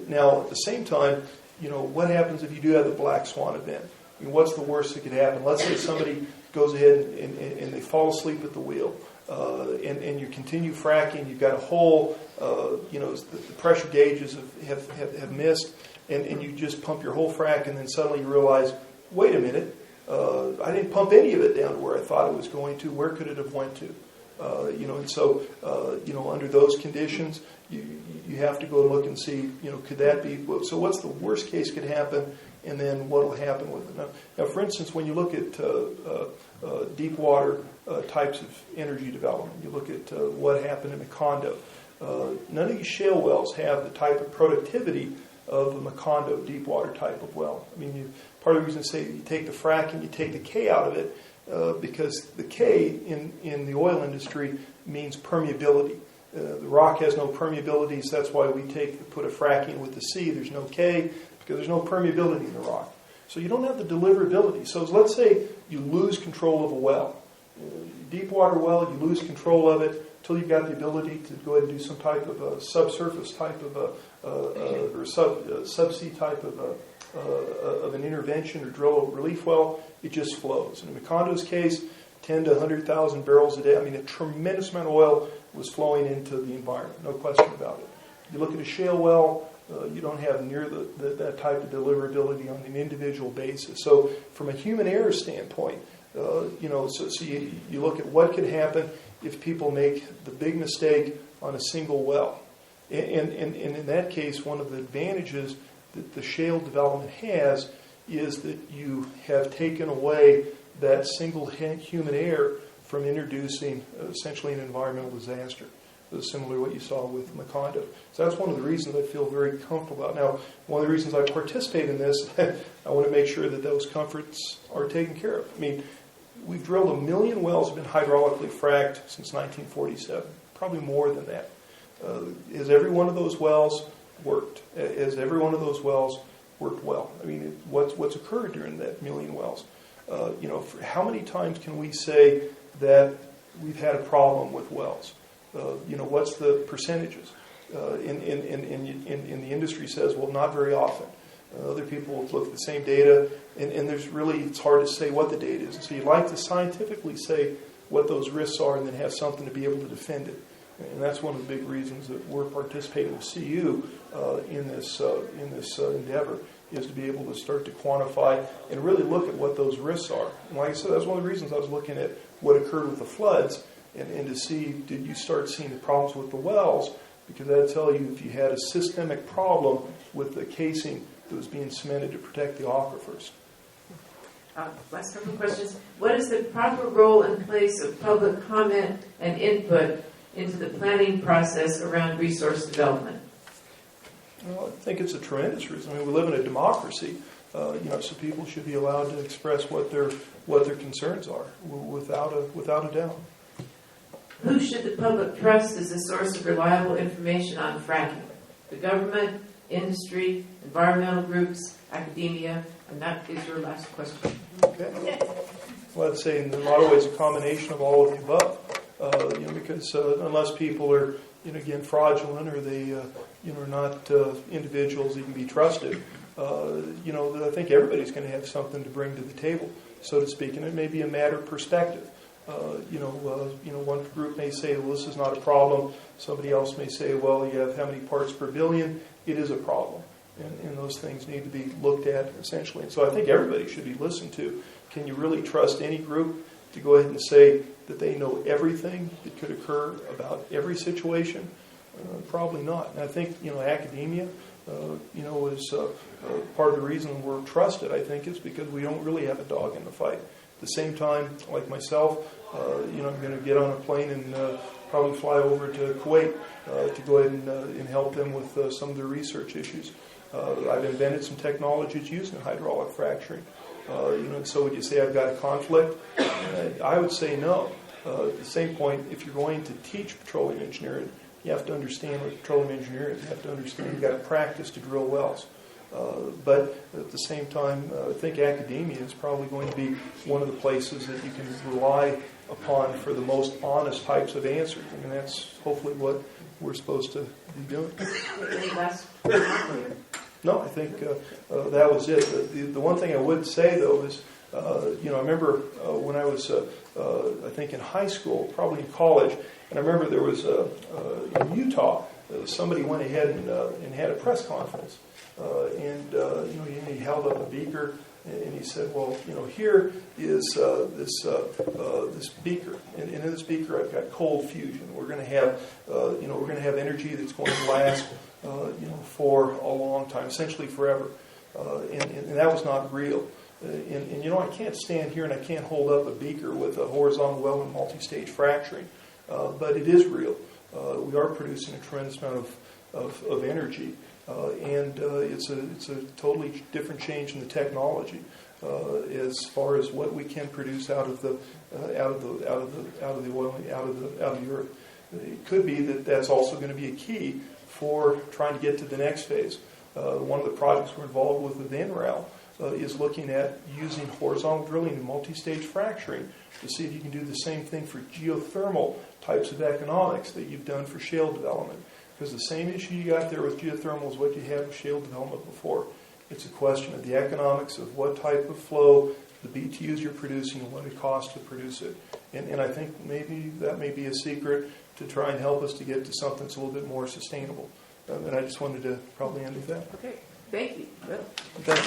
Now, at the same time, what happens if you do have the black swan event? I mean, what's the worst that could happen? Let's say somebody goes ahead and they fall asleep at the wheel, and you continue fracking, you've got a hole, the pressure gauges have missed, and you just pump your whole frack, and then suddenly you realize, wait a minute, I didn't pump any of it down to where I thought it was going to. Where could it have went to? Under those conditions, you have to go look and see, could that be, so what's the worst case could happen, and then what will happen with it. Now, for instance, when you look at deep water types of energy development, you look at what happened in the Macondo, none of these shale wells have the type of productivity of a Macondo deep water type of well. I mean, part of the reason I say you take the frack and you take the K out of it, because the K in the oil industry means permeability. The rock has no permeability, so that's why we put a fracking with the C. There's no K, because there's no permeability in the rock. So you don't have the deliverability. So let's say you lose control of a well. Deep water well, you lose control of it until you've got the ability to go ahead and do some type of a subsurface type of or subsea type of an intervention or drill a relief well. It just flows. In Macondo's case, 10 to 100,000 barrels a day. I mean, a tremendous amount of oil was flowing into the environment, no question about it. You look at a shale well, you don't have near that type of deliverability on an individual basis. So from a human error standpoint, you look at what could happen if people make the big mistake on a single well. And in that case, one of the advantages that the shale development has is that you have taken away that single human error from introducing essentially an environmental disaster, similar to what you saw with Macondo. So that's one of the reasons I feel very comfortable about. Now, one of the reasons I participate in this, I want to make sure that those comforts are taken care of. I mean, we've drilled 1 million wells have been hydraulically fracked since 1947, probably more than that. Has every one of those wells worked? Has every one of those wells worked well? I mean, what's occurred during that 1 million wells? How many times can we say that we've had a problem with wells? What's the percentages? In the industry says, well, not very often. Other people look at the same data, and it's hard to say what the data is. So you'd like to scientifically say what those risks are and then have something to be able to defend it. And that's one of the big reasons that we're participating with CU in this endeavor, is to be able to start to quantify and really look at what those risks are. And like I said, that's one of the reasons I was looking at what occurred with the floods and to see, did you start seeing the problems with the wells? Because that'd tell you if you had a systemic problem with the casing that was being cemented to protect the aquifers. Last couple of questions. What is the proper role and place of public comment and input into the planning process around resource development? Well, I think it's a tremendous reason. I mean, we live in a democracy, so people should be allowed to express what their concerns are, without a doubt. Who should the public trust as a source of reliable information on fracking? The government, industry, environmental groups, academia, and that is your last question. Okay. Well, I'd say in a lot of ways a combination of all of the above. Because unless people are, again, fraudulent or they, are not individuals that can be trusted, I think everybody's going to have something to bring to the table, so to speak, and it may be a matter of perspective. One group may say, well, this is not a problem. Somebody else may say, well, you have how many parts per billion? It is a problem. And those things need to be looked at, essentially. And so I think everybody should be listened to. Can you really trust any group to go ahead and say that they know everything that could occur about every situation? Probably not. And I think, academia, is part of the reason we're trusted, I think, is because we don't really have a dog in the fight. At the same time, like myself, I'm going to get on a plane and probably fly over to Kuwait to go ahead and help them with some of their research issues. I've invented some technologies used in hydraulic fracturing. And so would you say I've got a conflict? I would say no. At the same point, if you're going to teach petroleum engineering, you have to understand what petroleum engineering is. You have to understand you've got to practice to drill wells. But at the same time, I think academia is probably going to be one of the places that you can rely upon for the most honest types of answers. I mean, that's hopefully what we're supposed to be doing. Any last remark here? No, I think that was it. The one thing I would say, though, is, I remember when I was, I think in high school, probably in college, and I remember there was, in Utah, somebody went ahead and had a press conference. He held up a beaker, and he said, well, here is this beaker, and in this beaker I've got cold fusion. We're going to have energy that's going to last, for a long time, essentially forever, and that was not real. I can't stand here and I can't hold up a beaker with a horizontal well and multi-stage fracturing, but it is real. We are producing a tremendous amount of energy. It's a totally different change in the technology as far as what we can produce out of the oil, out of the earth. It could be that that's also going to be a key for trying to get to the next phase. One of the projects we're involved with NRAL is looking at using horizontal drilling and multi-stage fracturing to see if you can do the same thing for geothermal types of economics that you've done for shale development. Because the same issue you got there with geothermal is what you had with shale development before. It's a question of the economics of what type of flow, the BTUs you're producing, and what it costs to produce it. And I think maybe that may be a secret to try and help us to get to something that's a little bit more sustainable. And I just wanted to probably end with that. Okay, thank you. Well. Thank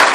you.